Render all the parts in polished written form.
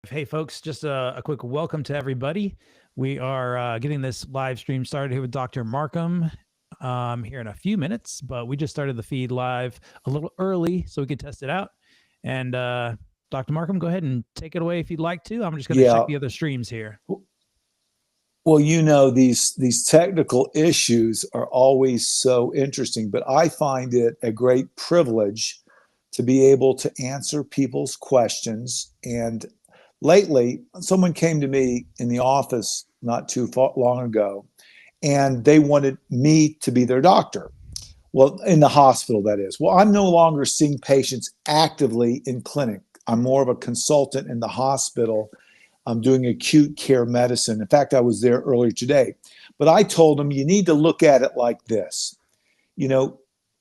Hey, folks, just a quick welcome to everybody. We are getting this live stream started here with Dr. Markham here in a few minutes, but we just started the feed live a little early so we could test it out. And Dr. Markham, go ahead and take it away if you'd like to. I'm just going to check the other streams here. Well, these technical issues are always so interesting, but I find it a great privilege to be able to answer people's questions. And lately, someone came to me in the office not too long ago, and they wanted me to be their doctor. Well, in the hospital, that is. Well, I'm no longer seeing patients actively in clinic. I'm more of a consultant in the hospital. I'm doing acute care medicine. In fact, I was there earlier today. But I told them, you need to look at it like this.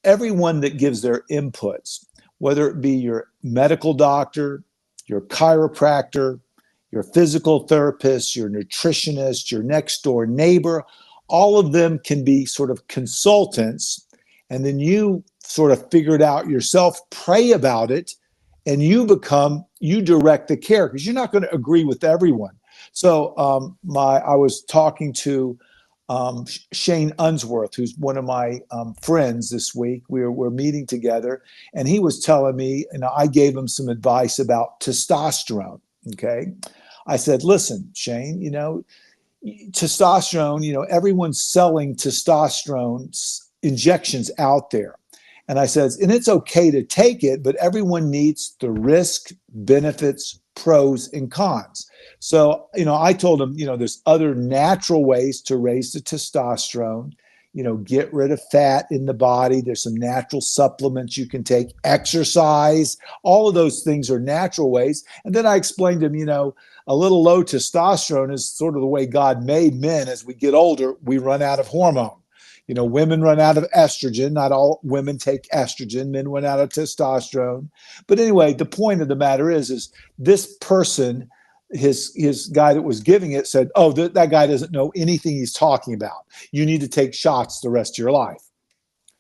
Everyone that gives their inputs, whether it be your medical doctor, your chiropractor, your physical therapist, your nutritionist, your next door neighbor, all of them can be sort of consultants. And then you sort of figure it out yourself, pray about it, and you direct the care because you're not going to agree with everyone. So I was talking to Shane Unsworth, who's one of my friends this week. We're meeting together, and he was telling me, and I gave him some advice about testosterone. Okay. I said, listen, Shane, testosterone, everyone's selling testosterone injections out there. And I said, and it's okay to take it, but everyone needs the risk, benefits, pros, and cons. So, I told him, there's other natural ways to raise the testosterone, get rid of fat in the body. There's some natural supplements you can take, exercise, all of those things are natural ways. And then I explained to him, a little low testosterone is sort of the way God made men. As we get older, we run out of hormone. Women run out of estrogen. Not all women take estrogen. Men run out of testosterone. But anyway, the point of the matter is this person, his guy that was giving it said, oh, that guy doesn't know anything he's talking about. You need to take shots the rest of your life.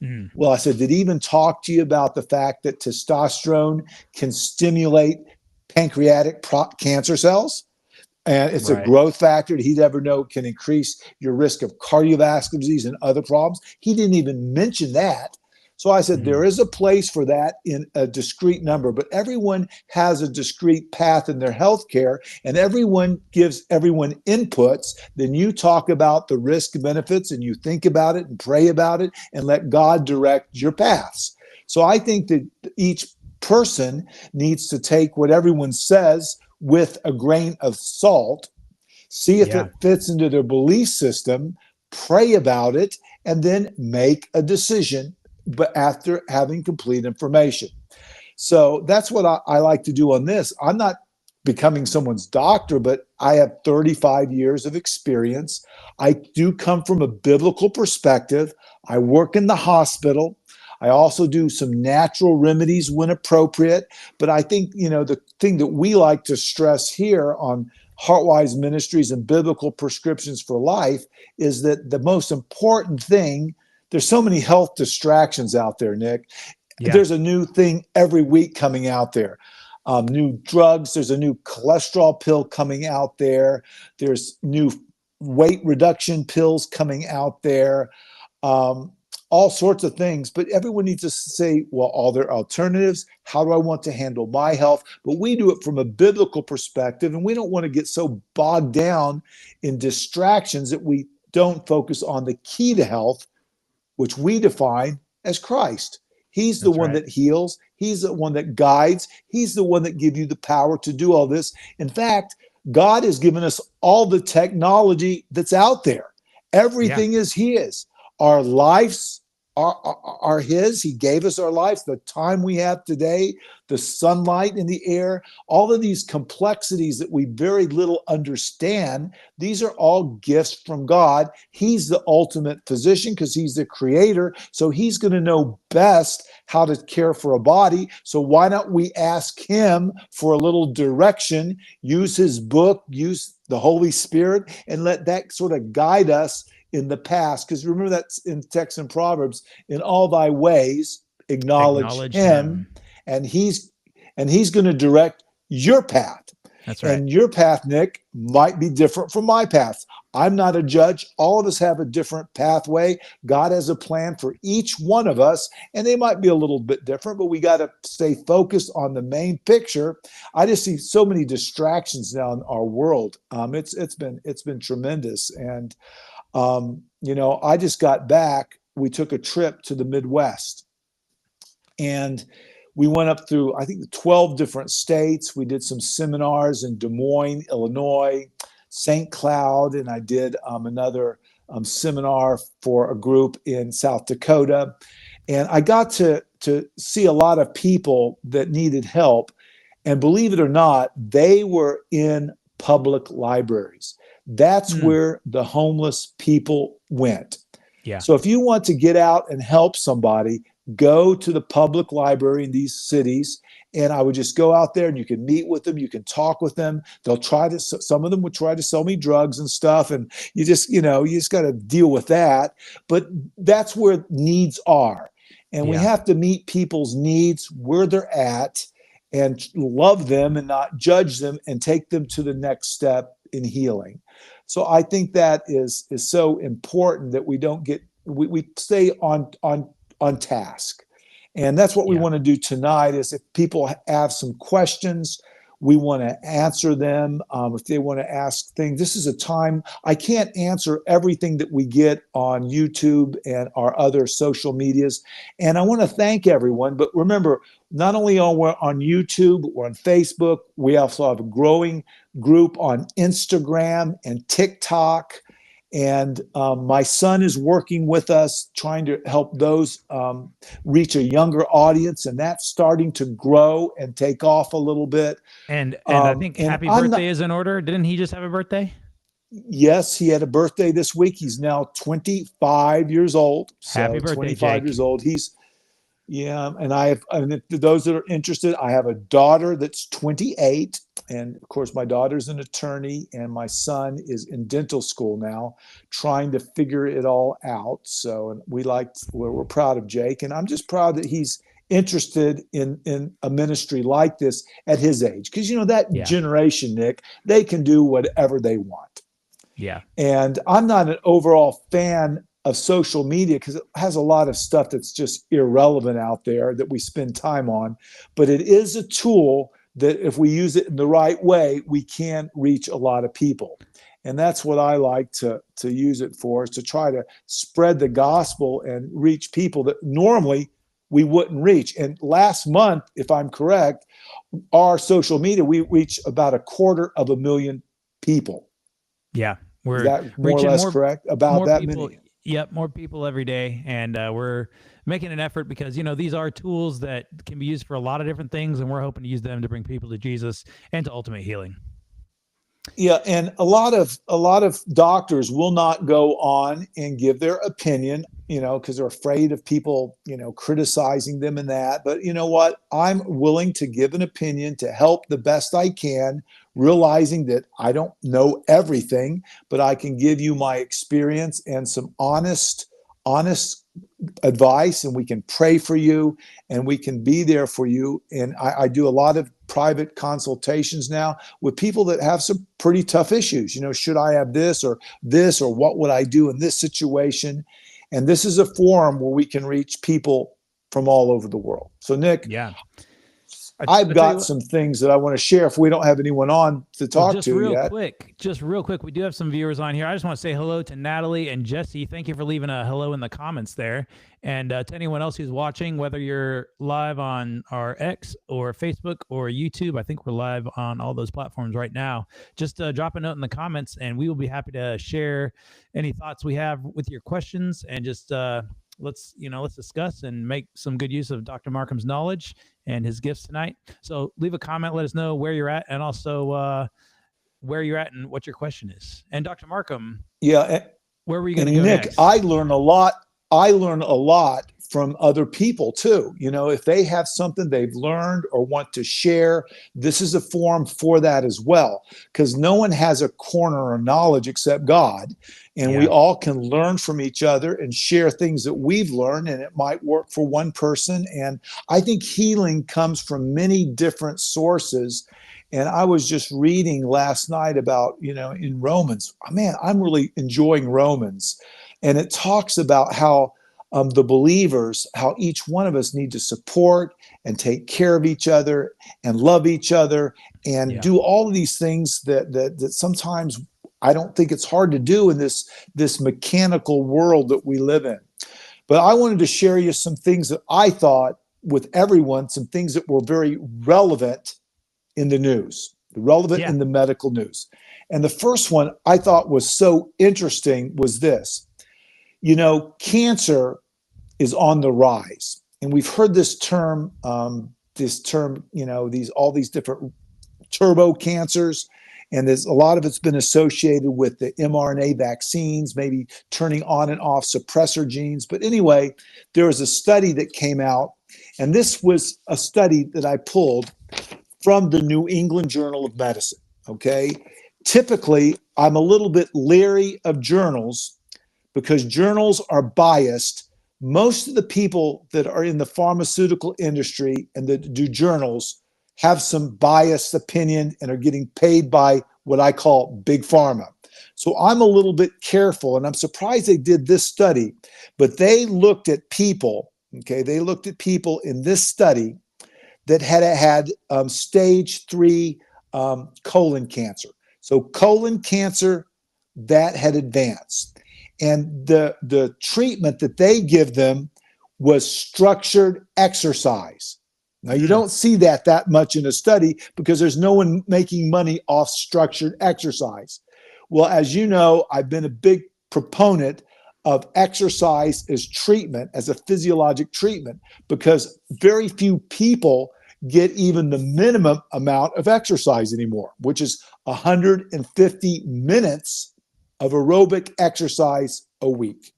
Mm. Well, I said, did he even talk to you about the fact that testosterone can stimulate pancreatic cancer cells? And it's a growth factor that he'd ever know can increase your risk of cardiovascular disease and other problems. He didn't even mention that. So I said, there is a place for that in a discrete number, but everyone has a discrete path in their healthcare, and everyone gives everyone inputs. Then you talk about the risk benefits, and you think about it and pray about it and let God direct your paths. So I think that each person needs to take what everyone says with a grain of salt, see if it fits into their belief system, pray about it, and then make a decision, but after having complete information. So that's what I like to do on this. I'm not becoming someone's doctor, but I have 35 years of experience. I do come from a biblical perspective. I work in the hospital. I also do some natural remedies when appropriate. But I think, the thing that we like to stress here on Heartwise Ministries and Biblical Prescriptions for Life is that the most important thing, there's so many health distractions out there, Nick. Yeah. There's a new thing every week coming out there. New drugs. There's a new cholesterol pill coming out there. There's new weight reduction pills coming out there. All sorts of things, but everyone needs to say, well, are there alternatives? How do I want to handle my health? But we do it from a biblical perspective, and we don't want to get so bogged down in distractions that we don't focus on the key to health, which we define as Christ. He's the one that heals. He's the one that guides. He's the one that gives you the power to do all this. In fact, God has given us all the technology that's out there. Everything is His. Our lives are His. He gave us our lives, the time we have today, the sunlight in the air, all of these complexities that we very little understand. These are all gifts from God. He's the ultimate physician because He's the creator. So He's going to know best how to care for a body. So why don't we ask Him for a little direction, use His book, use the Holy Spirit, and let that sort of guide us in the past? Because remember that's in text and Proverbs, in all thy ways acknowledge him, and he's going to direct your path. That's right. And your path, Nick, might be different from my path. I'm not a judge. All of us have a different pathway. God has a plan for each one of us, and they might be a little bit different, but we got to stay focused on the main picture. I just see so many distractions now in our world. It's been tremendous. And I just got back. We took a trip to the Midwest, and we went up through, I think, 12 different states. We did some seminars in Des Moines, Illinois, St. Cloud, and I did another seminar for a group in South Dakota. And I got to see a lot of people that needed help. And believe it or not, they were in public libraries. That's where the homeless people went. Yeah. So if you want to get out and help somebody, go to the public library in these cities. And I would just go out there and you can meet with them. You can talk with them. Some of them would try to sell me drugs and stuff. And you just got to deal with that. But that's where needs are. And we have to meet people's needs where they're at and love them and not judge them and take them to the next step in healing. So I think that is so important that we stay on task. And that's what we want to do tonight is if people have some questions, we want to answer them. If they want to ask things, this is a time I can't answer everything that we get on YouTube and our other social medias. And I want to thank everyone. But remember, not only are we on YouTube, but we're on Facebook. We also have a growing group on Instagram and TikTok. And my son is working with us, trying to help those reach a younger audience, and that's starting to grow and take off a little bit. And I think happy birthday is in order. Didn't he just have a birthday? Yes, he had a birthday this week. He's now 25 years old. So happy birthday, 25 Jake. years old. And and those that are interested, I have a daughter that's 28. And of course, my daughter's an attorney and my son is in dental school now, trying to figure it all out. So, and we're proud of Jake, and I'm just proud that he's interested in a ministry like this at his age. Because, that generation, Nick, they can do whatever they want. Yeah. And I'm not an overall fan of social media because it has a lot of stuff that's just irrelevant out there that we spend time on. But it is a tool that if we use it in the right way, we can reach a lot of people. And that's what I like to use it for, is to try to spread the gospel and reach people that normally we wouldn't reach. And last month, if I'm correct, our social media, we reached about 250,000 people. Yeah. Is that more or less correct? About that people, many? Yep, more people every day. And we're making an effort because, these are tools that can be used for a lot of different things. And we're hoping to use them to bring people to Jesus and to ultimate healing. Yeah, and a lot of doctors will not go on and give their opinion, because they're afraid of people, criticizing them and that. But you know what? I'm willing to give an opinion to help the best I can, realizing that I don't know everything, but I can give you my experience and some honest advice, and we can pray for you and we can be there for you. And I do a lot of private consultations now with people that have some pretty tough issues. Should I have this, or what would I do in this situation? And this is a forum where we can reach people from all over the world. So Nick, I've got some things that I want to share if we don't have anyone on to talk to yet. Just real quick, we do have some viewers on here. I just want to say hello to Natalie and Jesse. Thank you for leaving a hello in the comments there. And to anyone else who's watching, whether you're live on our X or Facebook or YouTube, I think we're live on all those platforms right now. Just drop a note in the comments and we will be happy to share any thoughts we have with your questions, and just let's discuss and make some good use of Dr. Marcum's knowledge and his gifts tonight. So leave a comment, let us know where you're at, and also where you're at and what your question is. And Dr. Marcum, where were you going to go Nick, next? I learn a lot from other people too. If they have something they've learned or want to share, this is a forum for that as well, because no one has a corner of knowledge except God. And we all can learn from each other and share things that we've learned, and it might work for one person. And I think healing comes from many different sources. And I was just reading last night about, in Romans, man, I'm really enjoying Romans. And it talks about how the believers, how each one of us need to support and take care of each other and love each other and do all of these things that sometimes I don't think it's hard to do in this mechanical world that we live in. But I wanted to share you some things that I thought with everyone, some things that were very relevant in the news, relevant in the medical news. And the first one I thought was so interesting was this. Cancer is on the rise. And we've heard this term, all these different turbo cancers. And there's a lot of it's been associated with the mRNA vaccines, maybe turning on and off suppressor genes. But anyway, there was a study that came out, and this was a study that I pulled from the New England Journal of Medicine. Okay. Typically, I'm a little bit leery of journals because journals are biased. Most of the people that are in the pharmaceutical industry and that do journals have some biased opinion and are getting paid by what I call big pharma. So I'm a little bit careful, and I'm surprised they did this study, but they looked at people, they looked at people in this study that had stage 3 colon cancer. So colon cancer that had advanced. And the treatment that they give them was structured exercise. Now, you don't see that much in a study because there's no one making money off structured exercise. Well, as you know, I've been a big proponent of exercise as treatment, as a physiologic treatment, because very few people get even the minimum amount of exercise anymore, which is 150 minutes of aerobic exercise a week.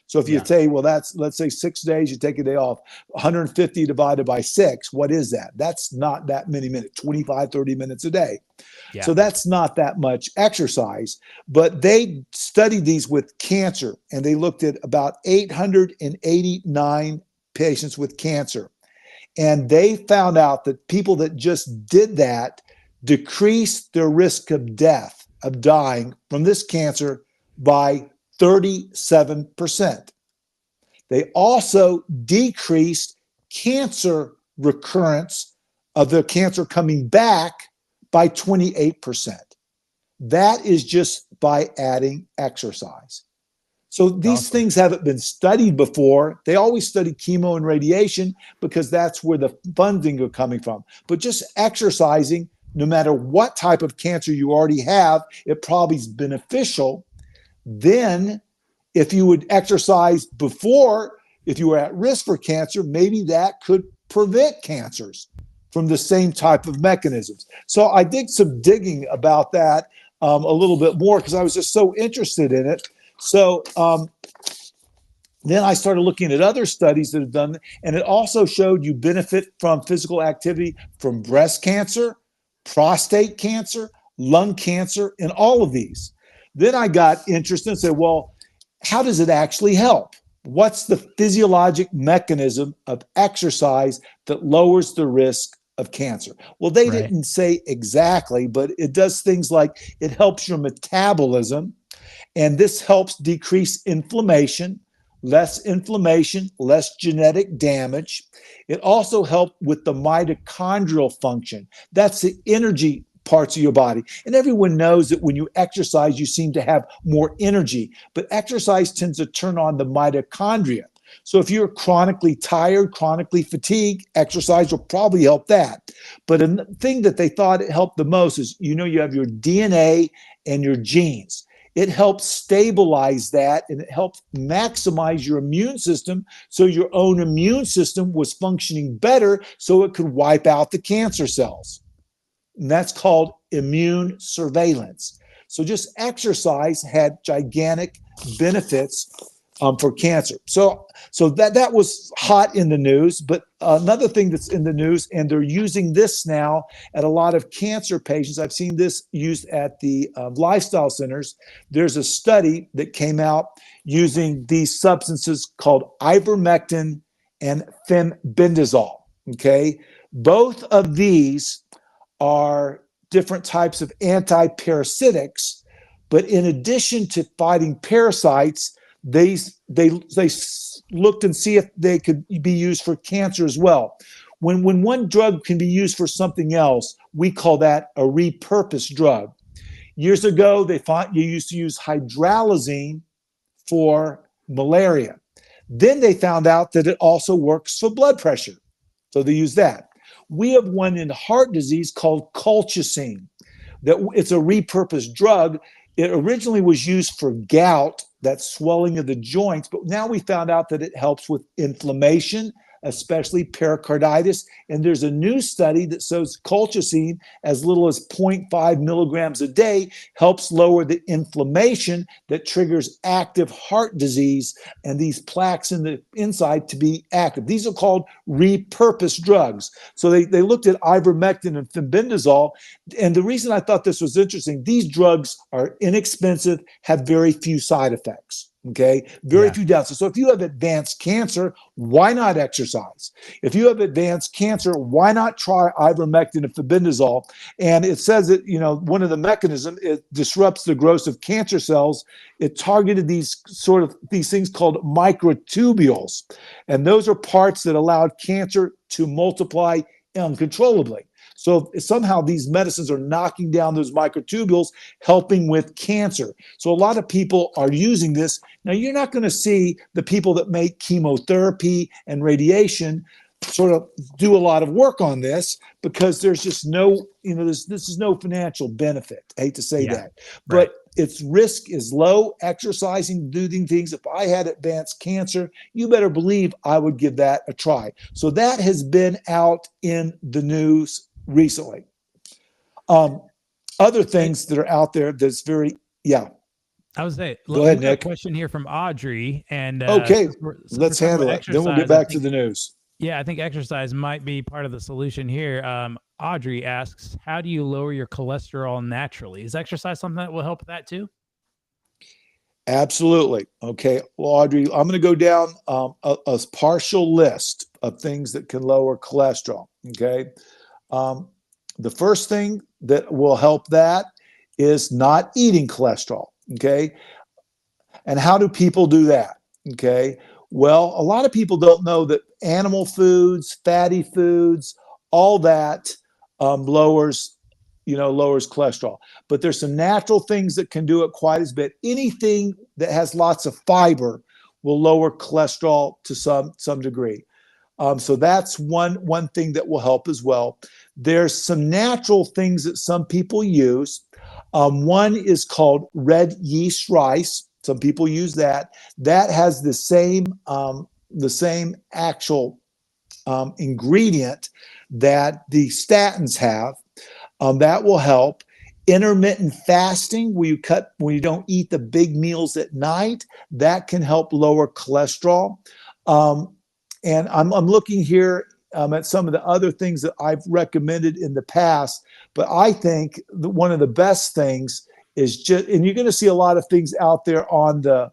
So if you say, well, let's say 6 days, you take a day off, 150 divided by 6, what is that? That's not that many minutes, 25, 30 minutes a day. So that's not that much exercise. But they studied these with cancer, and they looked at about 889 patients with cancer. And they found out that people that just did that decreased their risk of death, of dying from this cancer by 37%. They also decreased cancer recurrence of the cancer coming back by 28%. That is just by adding exercise. So these things haven't been studied before. They always study chemo and radiation because that's where the funding are coming from. But just exercising, no matter what type of cancer you already have, it probably is beneficial. Then if you would exercise before, if you were at risk for cancer, maybe that could prevent cancers from the same type of mechanisms. So I did some digging about that a little bit more because I was just so interested in it. So then I started looking at other studies that have done, and it also showed you benefit from physical activity from breast cancer, prostate cancer, lung cancer, and all of these. Then I got interested and said, well, how does it actually help? What's the physiologic mechanism of exercise that lowers the risk of cancer? Well, they didn't say exactly, but it does things like it helps your metabolism, and this helps decrease inflammation, less genetic damage. It also helped with the mitochondrial function. That's the energy parts of your body. And everyone knows that when you exercise, you seem to have more energy, but exercise tends to turn on the mitochondria. So if you're chronically tired, chronically fatigued, exercise will probably help that. But a thing that they thought it helped the most is, you have your DNA and your genes. It helps stabilize that, and it helps maximize your immune system so your own immune system was functioning better so it could wipe out the cancer cells. And that's called immune surveillance. So just exercise had gigantic benefits for cancer. So that was hot in the news. But another thing that's in the news, and they're using this now at a lot of cancer patients. I've seen this used at the lifestyle centers. There's a study that came out using these substances called ivermectin and fenbendazole. Okay, both of these are different types of anti-parasitics, but in addition to fighting parasites, they looked and see if they could be used for cancer as well. When one drug can be used for something else, we call that a repurposed drug. Years ago, they thought you used to use hydralazine for malaria. Then they found out that it also works for blood pressure. So they use that. We have one in heart disease called colchicine. It's a repurposed drug. It originally was used for gout, that swelling of the joints, but now we found out that it helps with inflammation, especially pericarditis. And there's a new study that shows colchicine, as little as 0.5 milligrams a day, helps lower the inflammation that triggers active heart disease and these plaques in the inside to be active. These are called repurposed drugs. So they looked at ivermectin and fenbendazole. And the reason I thought this was interesting, these drugs are inexpensive, have very few side effects. Okay, very few doubts. So if you have advanced cancer, why not exercise? If you have advanced cancer, why not try ivermectin and fenbendazole? And it says that, one of the mechanisms, it disrupts the growth of cancer cells. It targeted these things called microtubules. And those are parts that allowed cancer to multiply uncontrollably. So somehow these medicines are knocking down those microtubules, helping with cancer. So a lot of people are using this. Now, you're not going to see the people that make chemotherapy and radiation sort of do a lot of work on this, because there's just no, this is no financial benefit. I hate to say that, but its risk is low. Exercising, doing things. If I had advanced cancer, you better believe I would give that a try. So that has been out in the news recently. Other things that are out there that's very, I was saying, go ahead, Nick. A question here from Audrey, and okay, let's handle it. Then we'll get back to the news. Yeah, I think exercise might be part of the solution here. Audrey asks, how do you lower your cholesterol naturally? Is exercise something that will help with that too? Absolutely. Okay. Well, Audrey, I'm going to go down a partial list of things that can lower cholesterol. Okay. The first thing that will help that is not eating cholesterol. Okay. And how do people do that? Okay. Well, a lot of people don't know that animal foods, fatty foods, all that lowers cholesterol. But there's some natural things that can do it quite as bit. Anything that has lots of fiber will lower cholesterol to some degree. So that's one thing that will help as well. There's some natural things that some people use. One is called red yeast rice. Some people use that. That has the same actual ingredient that the statins have. That will help. Intermittent fasting, where you don't eat the big meals at night, that can help lower cholesterol. And I'm looking here at some of the other things that I've recommended in the past, but I think one of the best things is and you're going to see a lot of things out there on the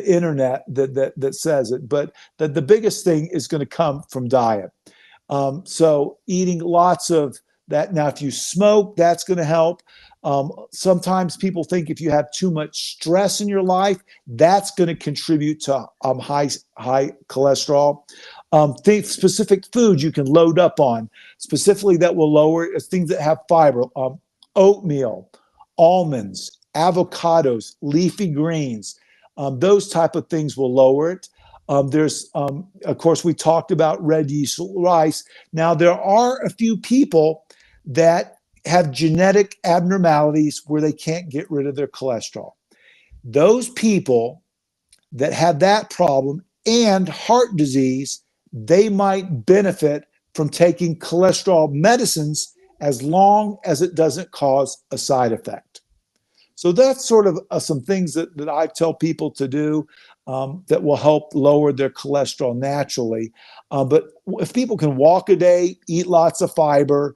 internet that says it, but the biggest thing is going to come from diet. So eating lots of that. Now, if you smoke, that's going to help. Sometimes people think if you have too much stress in your life, that's going to contribute to high cholesterol. Think specific foods you can load up on, specifically that will lower things that have fiber. Oatmeal, almonds, avocados, leafy greens, those type of things will lower it. There's, of course, we talked about red yeast rice. Now, there are a few people that have genetic abnormalities where they can't get rid of their cholesterol. Those people that have that problem and heart disease, they might benefit from taking cholesterol medicines as long as it doesn't cause a side effect. So that's sort of some things that I tell people to do that will help lower their cholesterol naturally. But if people can walk a day, eat lots of fiber,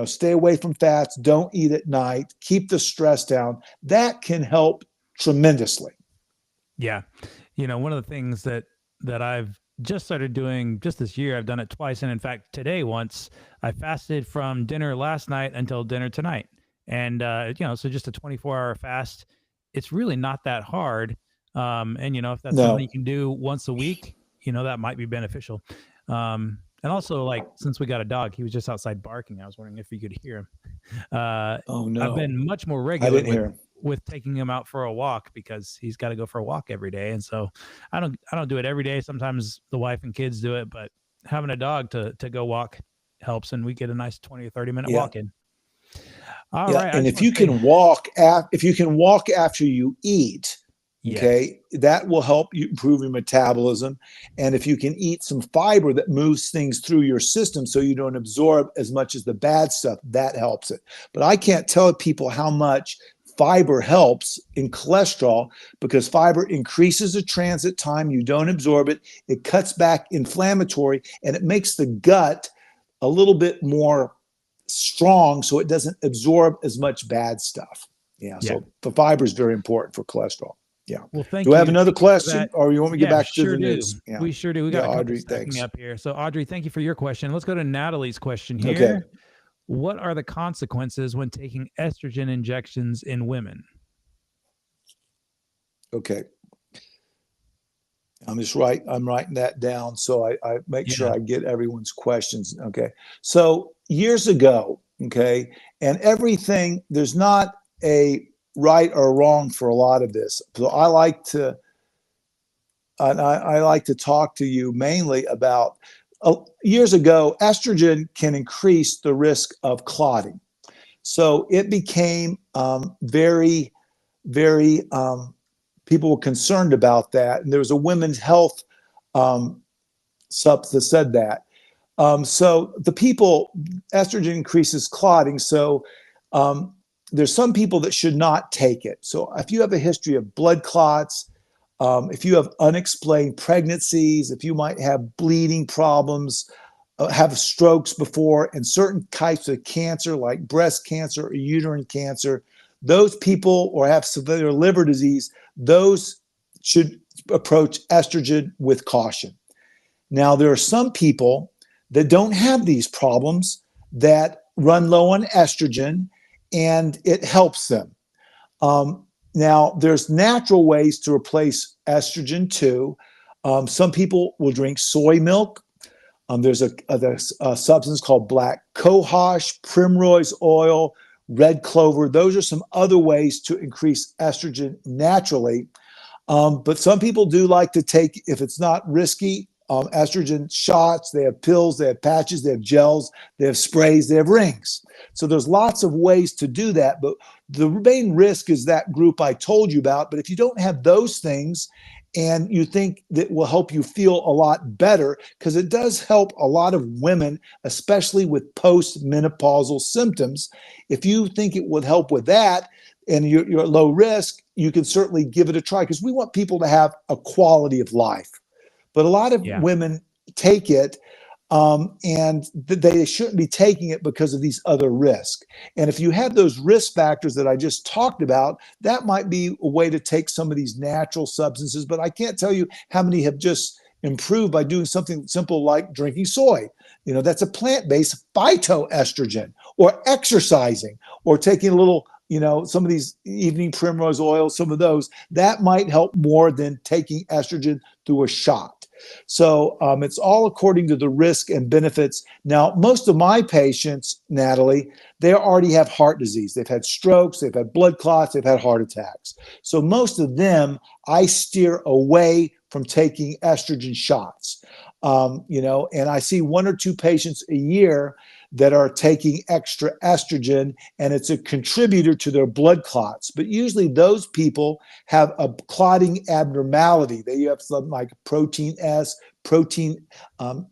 stay away from fats, don't eat at night, keep the stress down, that can help tremendously. Yeah. One of the things that I've just started doing just this year. I've done it twice, and in fact, today once I fasted from dinner last night until dinner tonight, and so just a 24-hour fast. It's really not that hard, and if that's something No. you can do once a week, that might be beneficial. And also, like, since we got a dog, he was just outside barking. I was wondering if you could hear him. Oh I've no, been much more I regular didn't hear him. with taking him out for a walk because he's got to go for a walk every day. And so I don't do it every day. Sometimes the wife and kids do it, but having a dog to go walk helps, and we get a nice 20 or 30-minute Yeah. walk in. All Yeah. right. And if you can walk after you eat, Yes. okay, that will help you improve your metabolism. And if you can eat some fiber that moves things through your system so you don't absorb as much as the bad stuff, that helps it. But I can't tell people how much fiber helps in cholesterol, because fiber increases the transit time. You don't absorb it. It cuts back inflammatory, and it makes the gut a little bit more strong so it doesn't absorb as much bad stuff. Yeah. So the fiber is very important for cholesterol. Yeah. Well, thank Do you. I have another Thank you for question, that. or you want me to get Yeah, back to sure the do. news? Yeah. We sure do. We got Yeah, a couple Audrey, stacking thanks. up here. So, Audrey, thank you for your question. Let's go to Natalie's question here. Okay. What are the consequences when taking estrogen injections in women? Okay. I'm writing that down so I make sure I get everyone's questions. Okay. So years ago, okay, and everything, there's not a right or wrong for a lot of this. So I like to talk to you mainly about years ago, estrogen can increase the risk of clotting. So it became very, very, people were concerned about that. And there was a women's health sub that said that. So the people, estrogen increases clotting. So there's some people that should not take it. So if you have a history of blood clots, if you have unexplained pregnancies, if you might have bleeding problems, have strokes before, and certain types of cancer like breast cancer or uterine cancer, those people, or have severe liver disease, those should approach estrogen with caution. Now, there are some people that don't have these problems that run low on estrogen, and it helps them. Now, there's natural ways to replace estrogen too. Some people will drink soy milk. There's a substance called black cohosh, primrose oil, red clover. Those are some other ways to increase estrogen naturally. But some people do like to take, if it's not risky, estrogen shots. They have pills, they have patches, they have gels, they have sprays, they have rings. So there's lots of ways to do that. But the main risk is that group I told you about. But if you don't have those things, and you think that will help you feel a lot better, because it does help a lot of women, especially with post-menopausal symptoms. If you think it would help with that and you're at low risk, you can certainly give it a try, because we want people to have a quality of life. But a lot of women take it, and they shouldn't be taking it because of these other risks. And if you have those risk factors that I just talked about, that might be a way to take some of these natural substances. But I can't tell you how many have just improved by doing something simple like drinking soy. That's a plant-based phytoestrogen, or exercising, or taking a little, some of these evening primrose oil, some of those. That might help more than taking estrogen through a shot. So it's all according to the risk and benefits. Now, most of my patients, Natalie, they already have heart disease. They've had strokes, they've had blood clots, they've had heart attacks. So most of them, I steer away from taking estrogen shots. And I see 1 or 2 patients a year that are taking extra estrogen, and it's a contributor to their blood clots. But usually those people have a clotting abnormality. They have something like protein S, protein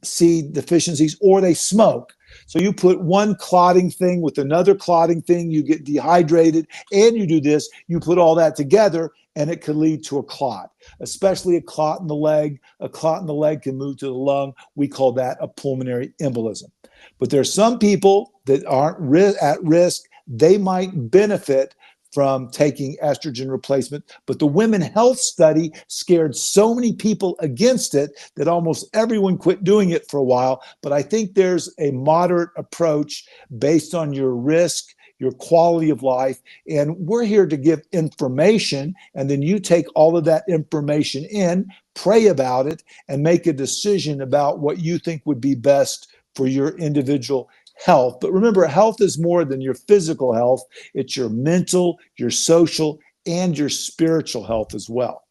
C deficiencies, or they smoke. So you put one clotting thing with another clotting thing, you get dehydrated, and you do this, you put all that together, and it could lead to a clot, especially a clot in the leg. A clot in the leg can move to the lung. We call that a pulmonary embolism. But there's some people that aren't at risk. They might benefit from taking estrogen replacement, but the Women Health Study scared so many people against it that almost everyone quit doing it for a while. But I think there's a moderate approach based on your risk, your quality of life, and we're here to give information, and then you take all of that information in, pray about it, and make a decision about what you think would be best for your individual health. But remember, health is more than your physical health. It's your mental, your social, and your spiritual health as well.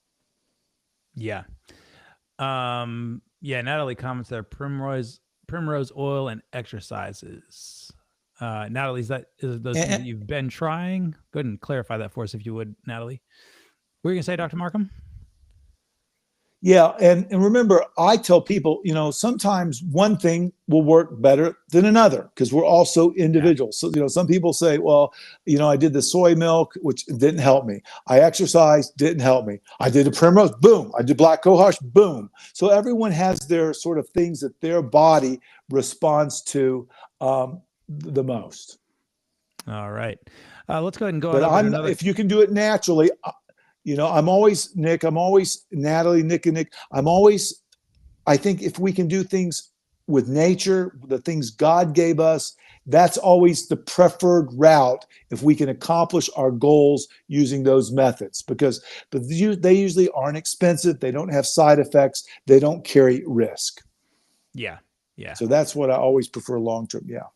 Yeah. Yeah, Natalie comments there, primrose oil and exercises. Natalie, is those things that you've been trying? Go ahead and clarify that for us if you would, Natalie. What were you going to say, Dr. Markham? Yeah, and remember, I tell people, sometimes one thing will work better than another because we're also individuals. Yeah. So, some people say, well, I did the soy milk, which didn't help me. I exercised, didn't help me. I did a primrose, boom. I did black cohosh, boom. So everyone has their sort of things that their body responds to the most. All right. Let's go ahead and go but on over if you can do it naturally, I'm always, Nick, I'm always Natalie, Nick and Nick. I think if we can do things with nature, the things God gave us, that's always the preferred route if we can accomplish our goals using those methods, because they usually aren't expensive. They don't have side effects. They don't carry risk. Yeah. Yeah. So that's what I always prefer long-term. Yeah.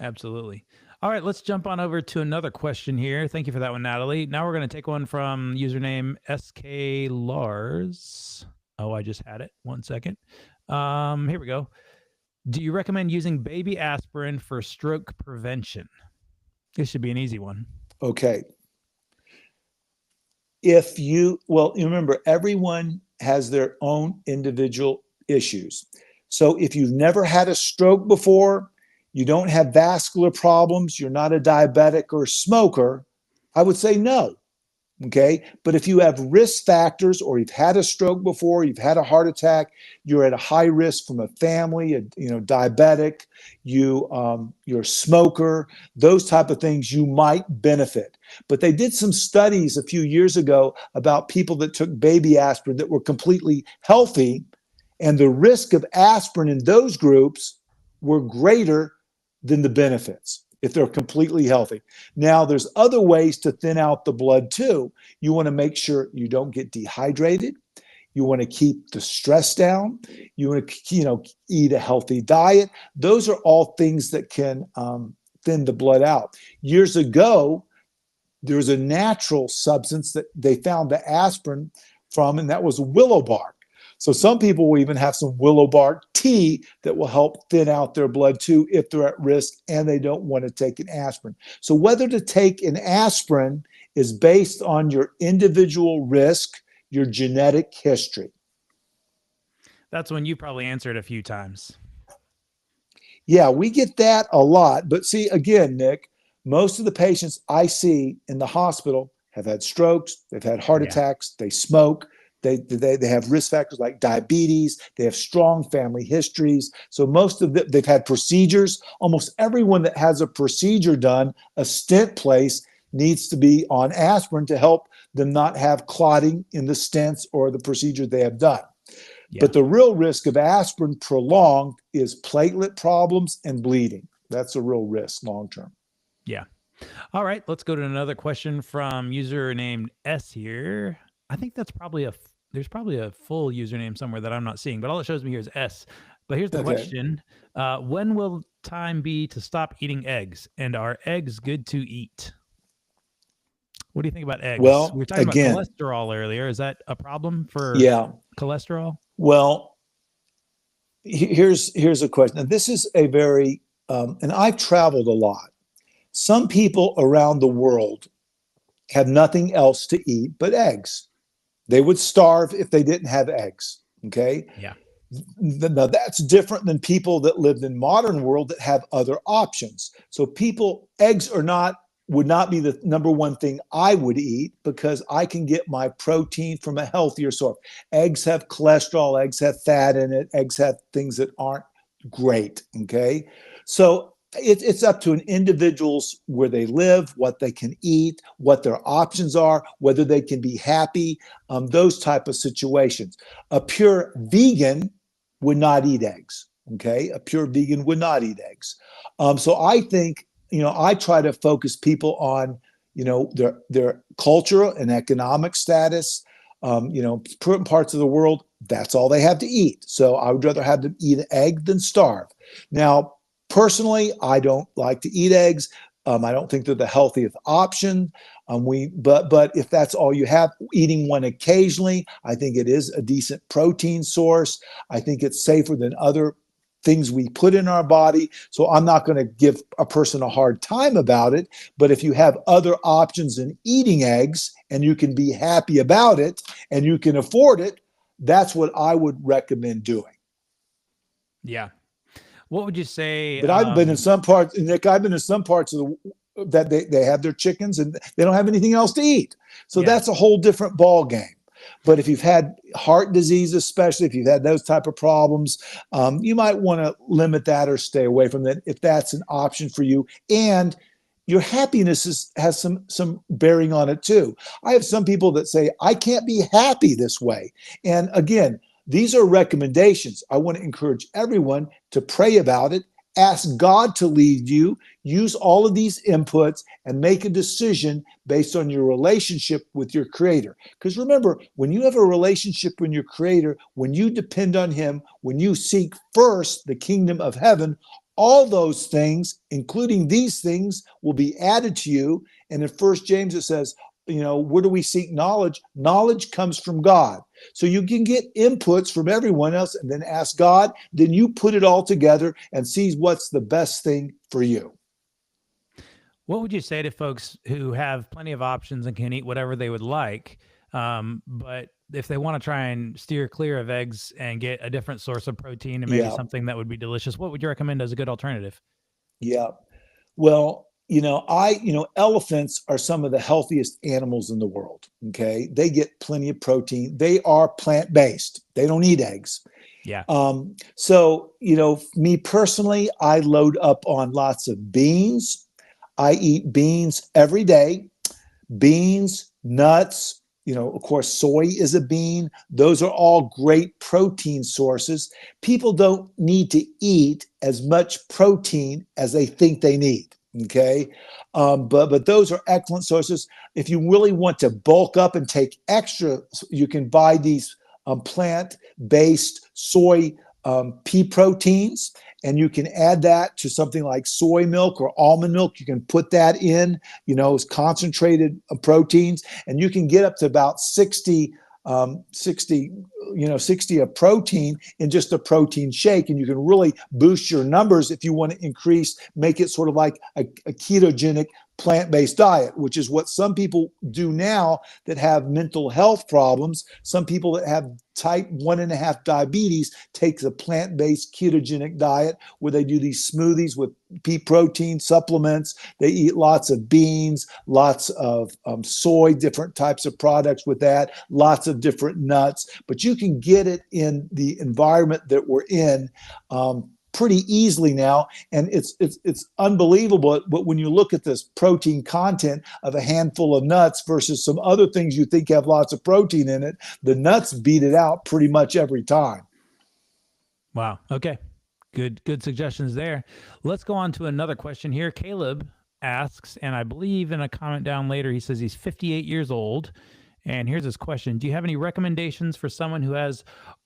Absolutely. All right, let's jump on over to another question here. Thank you for that one, Natalie. Now we're going to take one from username SK Lars. Oh, I just had it. 1 second. Here we go. Do you recommend using baby aspirin for stroke prevention? This should be an easy one. Okay. You remember, everyone has their own individual issues. So if you've never had a stroke before, you don't have vascular problems, you're not a diabetic or a smoker, I would say no. Okay. But if you have risk factors, or you've had a stroke before, you've had a heart attack, you're at a high risk from a family, diabetic, you're a smoker, those type of things, you might benefit. But they did some studies a few years ago about people that took baby aspirin that were completely healthy, and the risk of aspirin in those groups were greater than the benefits if they're completely healthy. Now, there's other ways to thin out the blood too. You want to make sure you don't get dehydrated. You want to keep the stress down. You want to, eat a healthy diet. Those are all things that can thin the blood out. Years ago, there was a natural substance that they found the aspirin from, and that was willow bark. So some people will even have some willow bark tea that will help thin out their blood too if they're at risk and they don't want to take an aspirin. So whether to take an aspirin is based on your individual risk, your genetic history. That's when you probably answered a few times. Yeah, we get that a lot. But see, again, Nick, most of the patients I see in the hospital have had strokes, they've had heart attacks, they smoke. They have risk factors like diabetes. They have strong family histories. So most of them, they've had procedures. Almost everyone that has a procedure done, a stent placed, needs to be on aspirin to help them not have clotting in the stents or the procedure they have done. Yeah. But the real risk of aspirin prolonged is platelet problems and bleeding. That's a real risk long-term. Yeah. All right. Let's go to another question from user named S here. I think that's probably there's probably a full username somewhere that I'm not seeing, but all it shows me here is S. But here's the question. When will time be to stop eating eggs? And are eggs good to eat? What do you think about eggs? Well, we were talking about cholesterol earlier. Is that a problem for cholesterol? Well, here's a question. And this is a very, and I've traveled a lot. Some people around the world have nothing else to eat but eggs. They would starve if they didn't have eggs. Okay. Yeah. Now that's different than people that lived in modern world that have other options. So eggs would not be the number one thing I would eat, because I can get my protein from a healthier source. Eggs have cholesterol, eggs have fat in it, eggs have things that aren't great. Okay. So It's up to an individual's where they live, what they can eat, what their options are, whether they can be happy, those type of situations. A pure vegan would not eat eggs. Okay, a pure vegan would not eat eggs. So I think, I try to focus people on, their cultural and economic status. Certain parts of the world, that's all they have to eat. So I would rather have them eat an egg than starve. Now, personally, I don't like to eat eggs. I don't think they're the healthiest option. But if that's all you have, eating one occasionally, I think it is a decent protein source. I think it's safer than other things we put in our body. So I'm not going to give a person a hard time about it. But if you have other options in eating eggs and you can be happy about it and you can afford it, that's what I would recommend doing. Yeah. What would you say? But I've been in some parts, Nick, I've been in some parts of that they have their chickens and they don't have anything else to eat. So that's a whole different ball game. But if you've had heart disease, especially if you've had those type of problems, you might want to limit that or stay away from that if that's an option for you. And your happiness has some bearing on it too. I have some people that say, I can't be happy this way. And again, these are recommendations. I want to encourage everyone to pray about it, ask God to lead you, use all of these inputs, and make a decision based on your relationship with your Creator. Because remember, when you have a relationship with your Creator, when you depend on Him, when you seek first the kingdom of heaven, all those things, including these things, will be added to you. And in 1 James, it says, where do we seek knowledge? Knowledge comes from God. So you can get inputs from everyone else and then ask God, then you put it all together and see what's the best thing for you. What would you say to folks who have plenty of options and can eat whatever they would like, but if they want to try and steer clear of eggs and get a different source of protein and maybe something that would be delicious, what would you recommend as a good alternative? Yeah. Well, elephants are some of the healthiest animals in the world. Okay. They get plenty of protein. They are plant-based. They don't eat eggs. Yeah. So, me personally, I load up on lots of beans. I eat beans every day. Beans, nuts, of course, soy is a bean. Those are all great protein sources. People don't need to eat as much protein as they think they need. Okay. But those are excellent sources. If you really want to bulk up and take extra, you can buy these plant-based soy pea proteins, and you can add that to something like soy milk or almond milk. You can put that in, as concentrated proteins, and you can get up to about 60 of protein in just a protein shake. And you can really boost your numbers if you want to make it sort of like a ketogenic plant-based diet, which is what some people do now that have mental health problems. Some people that have type 1.5 diabetes take the plant-based ketogenic diet where they do these smoothies with pea protein supplements. They eat lots of beans, lots of soy, different types of products with that, lots of different nuts. But you can get it in the environment that we're in pretty easily now, and it's unbelievable. But when you look at this protein content of a handful of nuts versus some other things you think have lots of protein in it, the nuts beat it out pretty much every time. Wow. Okay. Good suggestions there. Let's go on to another question here. Caleb asks, and I believe in a comment down later, he says he's 58 years old. And here's his question. Do you have any recommendations for someone who has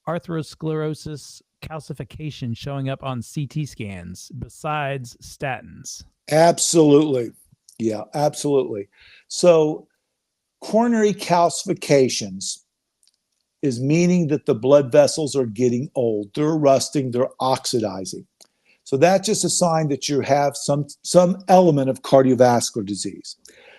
atherosclerosis calcification showing up on CT scans besides statins? Absolutely. Yeah, absolutely. So coronary calcifications is meaning that the blood vessels are getting old. They're rusting, they're oxidizing. So that's just a sign that you have some element of cardiovascular disease.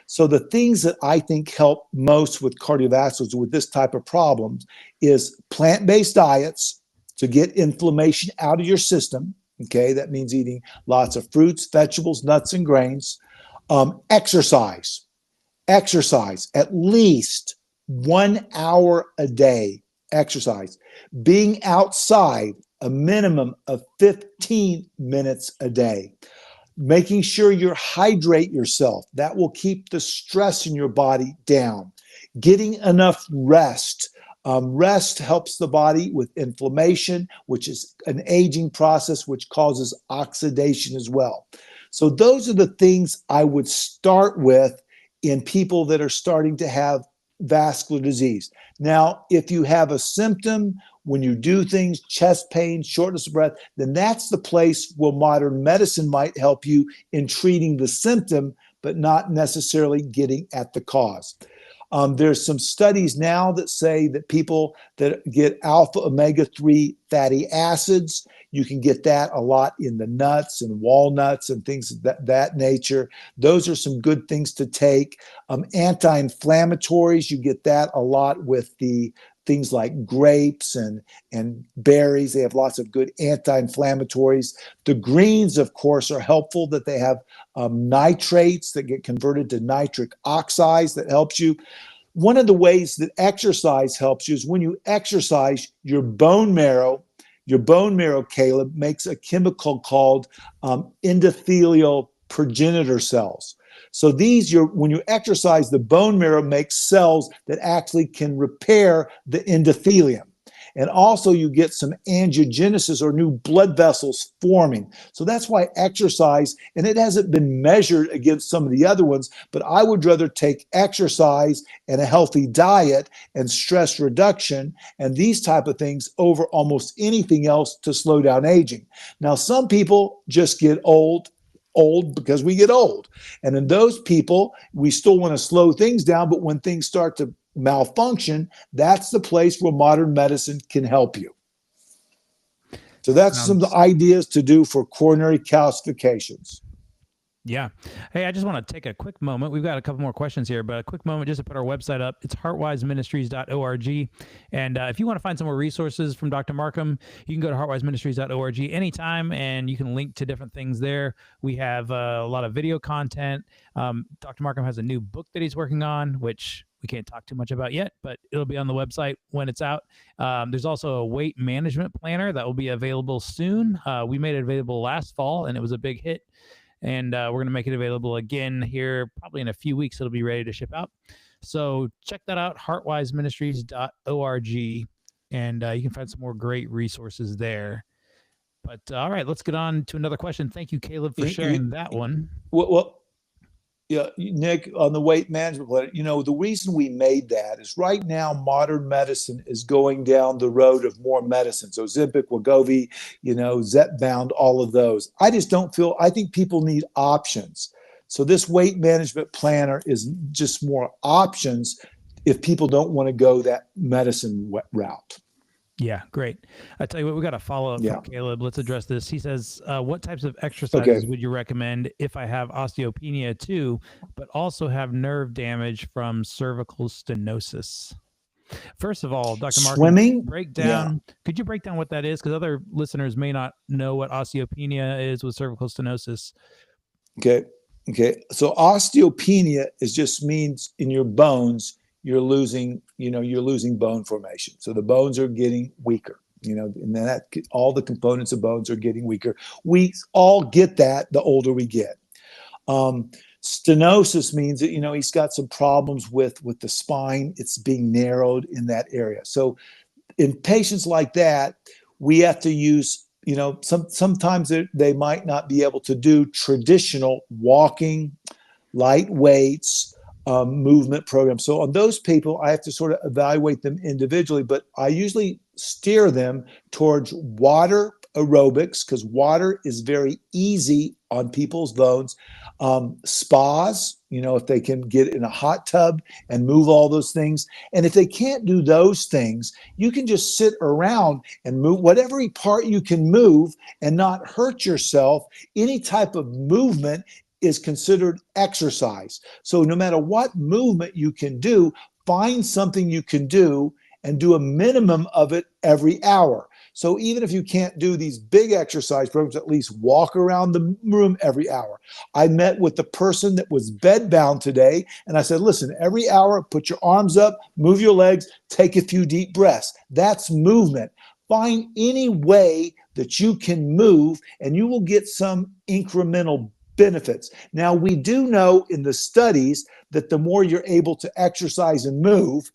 So the things that I think help most with cardiovascular, with this type of problems, is plant-based diets to get inflammation out of your system. Okay, that means eating lots of fruits, vegetables, nuts, and grains. Exercise at least 1 hour a day. Exercise, being outside a minimum of 15 minutes a day. Making sure you hydrate yourself. That will keep the stress in your body down. Getting enough rest. Rest helps the body with inflammation, which is an aging process, which causes oxidation as well. So those are the things I would start with in people that are starting to have vascular disease. Now, if you have a symptom, when you do things, chest pain, shortness of breath, then that's the place where modern medicine might help you in treating the symptom, but not necessarily getting at the cause. There's some studies now that say that people that get alpha omega-3 fatty acids, you can get that a lot in the nuts and walnuts and things of that nature. Those are some good things to take. Anti-inflammatories, you get that a lot with the things like grapes and berries. They have lots of good anti-inflammatories. The greens, of course, are helpful that they have nitrates that get converted to nitric oxides that helps you. One of the ways that exercise helps you is when you exercise, your bone marrow, Caleb, makes a chemical called endothelial progenitor cells. So when you exercise, the bone marrow makes cells that actually can repair the endothelium. And also you get some angiogenesis or new blood vessels forming. So that's why exercise, and it hasn't been measured against some of the other ones, but I would rather take exercise and a healthy diet and stress reduction and these type of things over almost anything else to slow down aging. Now, some people just get old because we get old. And in those people, we still want to slow things down, but when things start to malfunction, that's the place where modern medicine can help you. So that's some ideas to do for coronary calcifications. Yeah. Hey, I just want to take a quick moment. We've got a couple more questions here, but a quick moment just to put our website up. It's heartwiseministries.org. And if you want to find some more resources from Dr. Marcum, you can go to heartwiseministries.org anytime, and you can link to different things there. We have a lot of video content. Dr. Marcum has a new book that he's working on, which we can't talk too much about yet, but it'll be on the website when it's out. There's also a weight management planner that will be available soon. We made it available last fall, and it was a big hit. And we're going to make it available again here probably in a few weeks. It'll be ready to ship out. So check that out, heartwiseministries.org, and you can find some more great resources there. But all right, let's get on to another question. Thank you, Caleb, for sharing that one. Well, yeah, Nick, on the weight management plan, the reason we made that is right now modern medicine is going down the road of more medicines. Ozempic, Wegovy, Zepbound, all of those. I think people need options. So this weight management planner is just more options if people don't want to go that medicine route. Yeah, great. I tell you what, we got a follow-up from Caleb. Let's address this. He says, what types of exercises would you recommend if I have osteopenia too, but also have nerve damage from cervical stenosis? First of all, Dr. Marcum, swimming? Could you break down what that is? Because other listeners may not know what osteopenia is with cervical stenosis. Okay. So osteopenia just means in your bones, you're losing bone formation. So the bones are getting weaker, and then all the components of bones are getting weaker. We all get that the older we get. Stenosis means that, he's got some problems with the spine. It's being narrowed in that area. So in patients like that, we have to use, sometimes they might not be able to do traditional walking, light weights, movement program. So on those people, I have to sort of evaluate them individually, but I usually steer them towards water aerobics because water is very easy on people's bones. Spas, if they can get in a hot tub and move all those things. And if they can't do those things, you can just sit around and move whatever part you can move and not hurt yourself. Any type of movement is considered exercise. So no matter what movement you can do, find something you can do and do a minimum of it every hour. So even if you can't do these big exercise programs, at least walk around the room every hour. I met with the person that was bedbound today, and I said, listen, every hour, put your arms up, move your legs, take a few deep breaths. That's movement. Find any way that you can move, and you will get some incremental benefits. Now, we do know in the studies that the more you're able to exercise and move,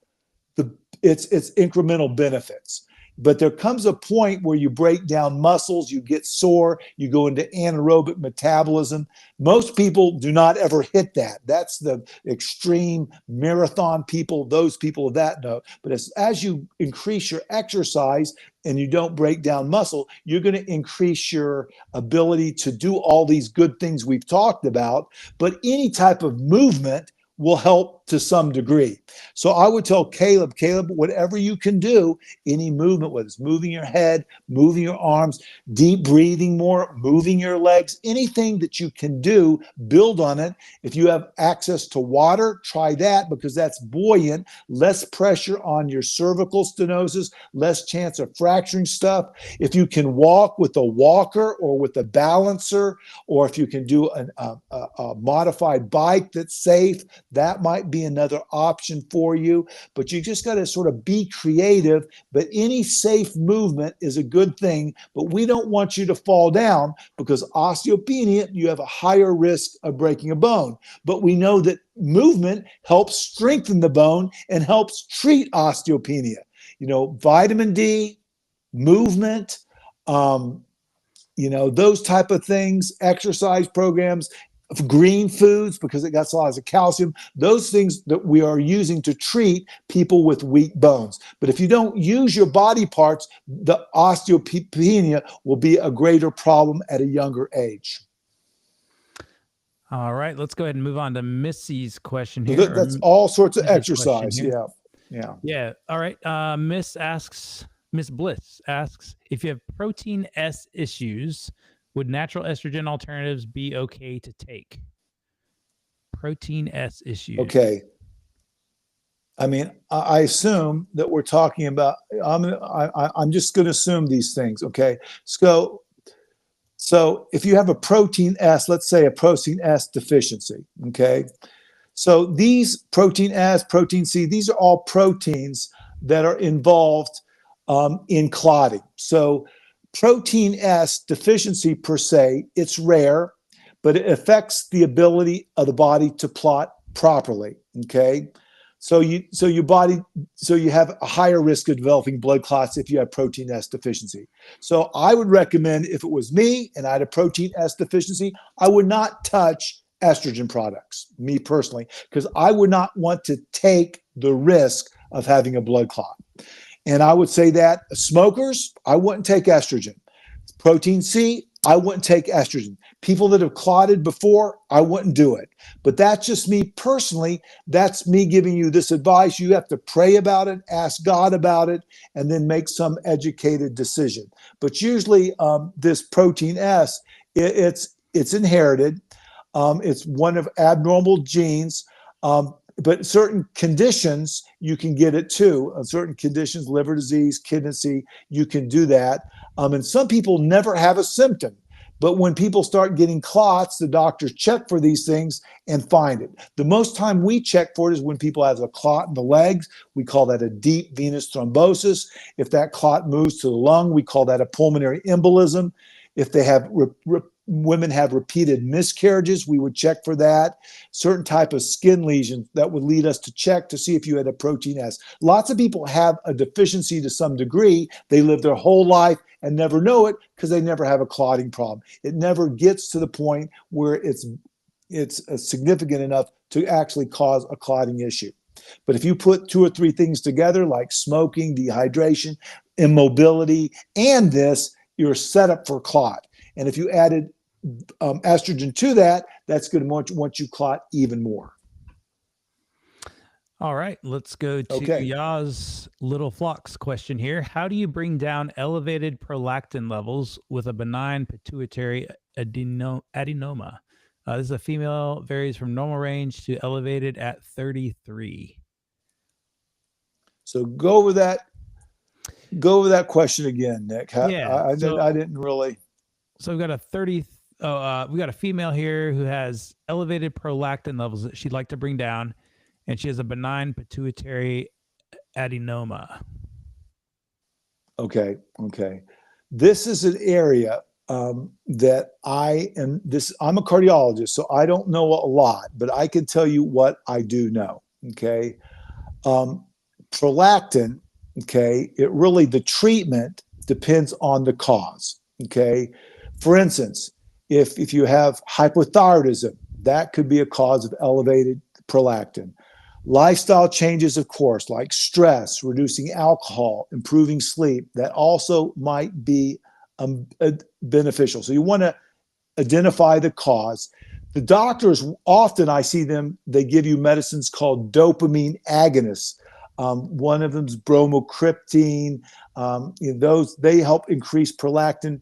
it's incremental benefits. But there comes a point where you break down muscles, you get sore, you go into anaerobic metabolism. Most people do not ever hit that. That's the extreme marathon people, those people of that note. But as you increase your exercise and you don't break down muscle, you're going to increase your ability to do all these good things we've talked about. But any type of movement will help to some degree. So I would tell Caleb, whatever you can do, any movement, whether it's moving your head, moving your arms, deep breathing more, moving your legs, anything that you can do, build on it. If you have access to water, try that because that's buoyant, less pressure on your cervical stenosis, less chance of fracturing stuff. If you can walk with a walker or with a balancer, or if you can do a modified bike that's safe, that might be another option for you. But you just got to sort of be creative. But any safe movement is a good thing. But we don't want you to fall down because osteopenia, you have a higher risk of breaking a bone. But we know that movement helps strengthen the bone and helps treat osteopenia. You know, vitamin D, movement, those type of things, exercise programs, green foods because it got lots of calcium, those things that we are using to treat people with weak bones. But if you don't use your body parts, the osteopenia will be a greater problem at a younger age. All right, let's go ahead and move on to Missy's question here. That's all sorts of exercise. Yeah. All right. Miss Bliss asks, if you have protein S issues, would natural estrogen alternatives be okay to take? Protein S issues. Okay. I mean, I assume that we're talking about, I'm just going to assume these things. Okay. So if you have a protein S, let's say a protein S deficiency. Okay. So these protein S, protein C, these are all proteins that are involved in clotting. So protein S deficiency per se, it's rare, but it affects the ability of the body to clot properly. Okay. So you have a higher risk of developing blood clots if you have protein S deficiency. So I would recommend, if it was me and I had a protein S deficiency, I would not touch estrogen products, me personally, because I would not want to take the risk of having a blood clot. And I would say that smokers, I wouldn't take estrogen. Protein C, I wouldn't take estrogen. People that have clotted before, I wouldn't do it. But that's just me personally. That's me giving you this advice. You have to pray about it, ask God about it, and then make some educated decision. But usually this protein S, it's inherited. It's one of abnormal genes. But certain conditions, you can get it too. Certain conditions, liver disease, kidney disease, you can do that. And some people never have a symptom. But when people start getting clots, the doctors check for these things and find it. The most time we check for it is when people have a clot in the legs. We call that a deep venous thrombosis. If that clot moves to the lung, we call that a pulmonary embolism. If they have women have repeated miscarriages, we would check for that. Certain type of skin lesions that would lead us to check to see if you had a protein S. Lots of people have a deficiency to some degree. They live their whole life and never know it because they never have a clotting problem. It never gets to the point where it's significant enough to actually cause a clotting issue. But if you put 2 or 3 things together, like smoking, dehydration, immobility, and this, you're set up for clot. And if you added estrogen to that, that's going to want you clot even more. All right, let's go to Yaz Little Flock's question here. How do you bring down elevated prolactin levels with a benign pituitary adenoma? This is a female, varies from normal range to elevated at 33. So go over that question again, Nick. I didn't really. So we've got we got a female here who has elevated prolactin levels that she'd like to bring down, and she has a benign pituitary adenoma. Okay. This is an area that I'm a cardiologist, so I don't know a lot, but I can tell you what I do know. Okay. Prolactin, okay, the treatment depends on the cause. Okay. For instance, if you have hypothyroidism, that could be a cause of elevated prolactin. Lifestyle changes, of course, like stress, reducing alcohol, improving sleep, that also might be beneficial. So you want to identify the cause. The doctors, often I see them, they give you medicines called dopamine agonists. One of them is bromocriptine. They help increase prolactin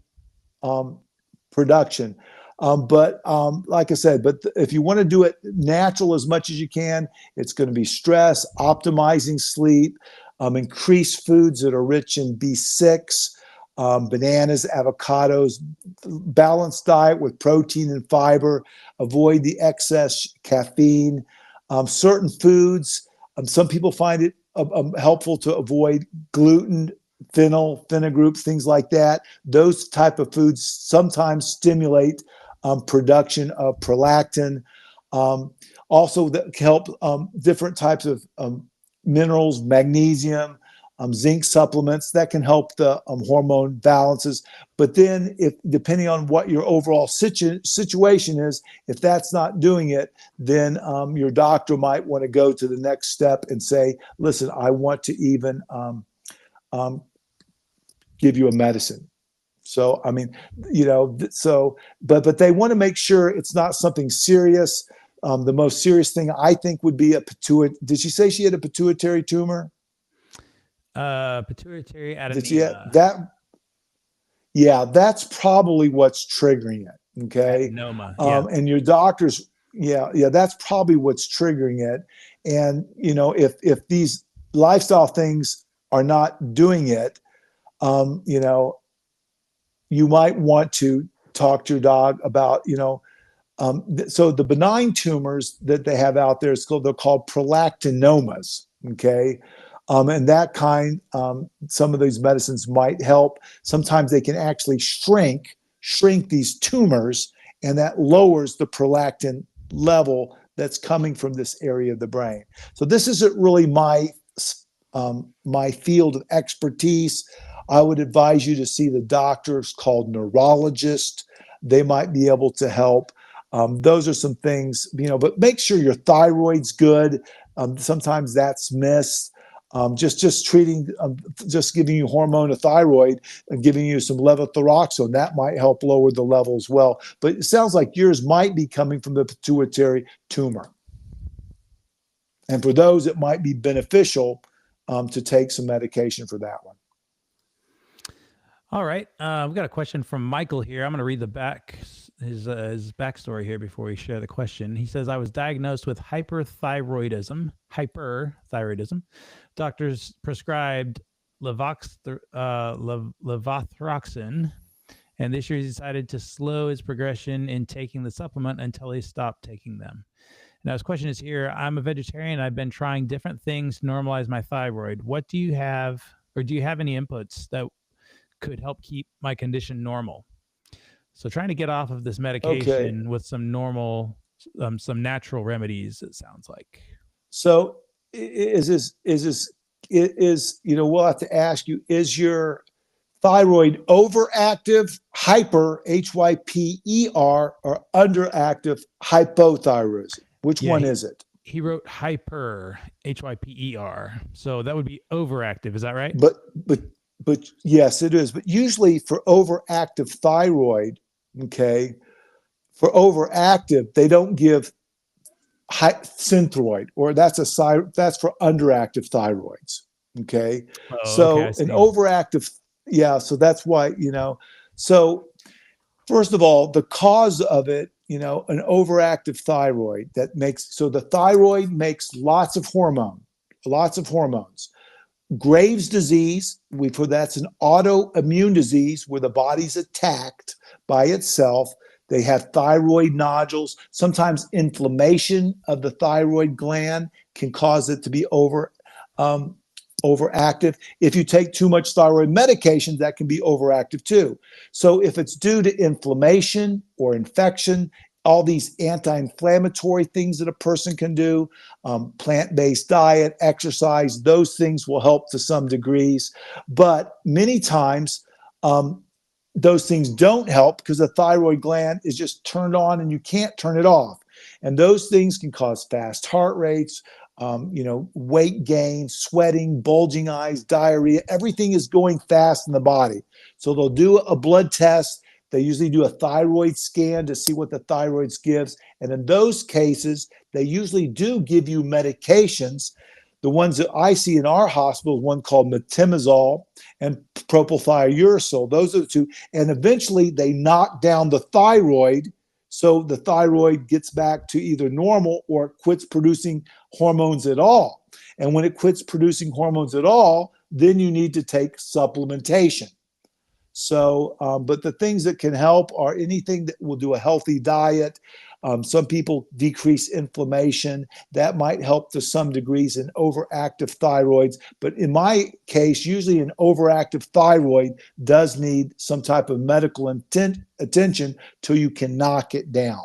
production. Like I said, if you want to do it natural as much as you can, it's going to be stress, optimizing sleep, increase foods that are rich in B6, bananas, avocados, balanced diet with protein and fiber, avoid the excess caffeine, certain foods. Some people find it helpful to avoid gluten, phenol groups, things like that. Those type of foods sometimes stimulate production of prolactin. Also, that help different types of minerals, magnesium, zinc supplements that can help the hormone balances. But then, depending on what your overall situation is, if that's not doing it, then your doctor might want to go to the next step and say, "Listen, I want to even give you a medicine." So, I mean, but they want to make sure it's not something serious. The most serious thing I think would be a pituitary. Did she say she had a pituitary tumor? Pituitary adenoma. That's probably what's triggering it. Okay. Adenoma. And your doctors, that's probably what's triggering it. And, if these lifestyle things are not doing it, you might want to talk to your dog about, so the benign tumors that they have out there, they're called prolactinomas. Okay. And that kind, some of these medicines might help. Sometimes they can actually shrink these tumors, and that lowers the prolactin level that's coming from this area of the brain. So this isn't really my field of expertise. I would advise you to see the doctors called neurologists. They might be able to help. Those are some things, but make sure your thyroid's good. Sometimes that's missed. Just treating, just giving you hormone of thyroid and giving you some levothyroxine, that might help lower the level as well. But it sounds like yours might be coming from the pituitary tumor. And for those, it might be beneficial to take some medication for that one. All right. We've got a question from Michael here. I'm going to read his backstory here before we share the question. He says, I was diagnosed with hyperthyroidism. Doctors prescribed levothyroxine, and this year he decided to slow his progression in taking the supplement until he stopped taking them. Now his question is here, I'm a vegetarian. I've been trying different things to normalize my thyroid. What do you have, or do you have any inputs that could help keep my condition normal? So trying to get off of this medication with some normal, some natural remedies, it sounds like. So we'll have to ask you, is your thyroid overactive, hyper, Hyper, or underactive, hypothyroidism? Which one is it? He wrote hyper, Hyper. So that would be overactive. Is that right? But yes, it is. But usually for overactive thyroid, okay, for overactive, they don't give Synthroid, or that's for underactive thyroids. Okay. An overactive, so that's why, so first of all, the cause of it, an overactive thyroid the thyroid makes lots of hormones. Graves' disease, that's an autoimmune disease where the body's attacked by itself. They have thyroid nodules. Sometimes inflammation of the thyroid gland can cause it to be overactive. If you take too much thyroid medication, that can be overactive too. So if it's due to inflammation or infection, all these anti-inflammatory things that a person can do, plant-based diet, exercise, those things will help to some degrees. But many times, those things don't help because the thyroid gland is just turned on and you can't turn it off. And those things can cause fast heart rates, weight gain, sweating, bulging eyes, diarrhea. Everything is going fast in the body. So they'll do a blood test. They usually do a thyroid scan to see what the thyroid gives. And in those cases, they usually do give you medications. The ones that I see in our hospital, one called metimazole and propylthiouracil. Those are the two. And eventually they knock down the thyroid, so the thyroid gets back to either normal or it quits producing hormones at all. And when it quits producing hormones at all, then you need to take supplementation. So, but the things that can help are anything that will do a healthy diet. Some people decrease inflammation. That might help to some degrees in overactive thyroids. But in my case, usually an overactive thyroid does need some type of medical attention till you can knock it down.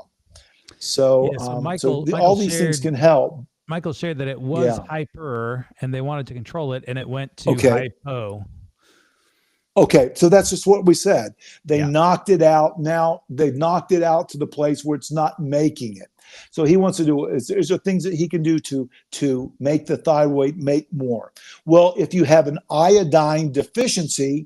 So, Yeah, so Michael, all these things can help. Michael shared that it was hyper and they wanted to control it and it went to hypo. Okay, so that's just what we said. They knocked it out. Now they've knocked it out to the place where it's not making it. So he wants to do, is there things that he can do to make the thyroid make more? Well, if you have an iodine deficiency,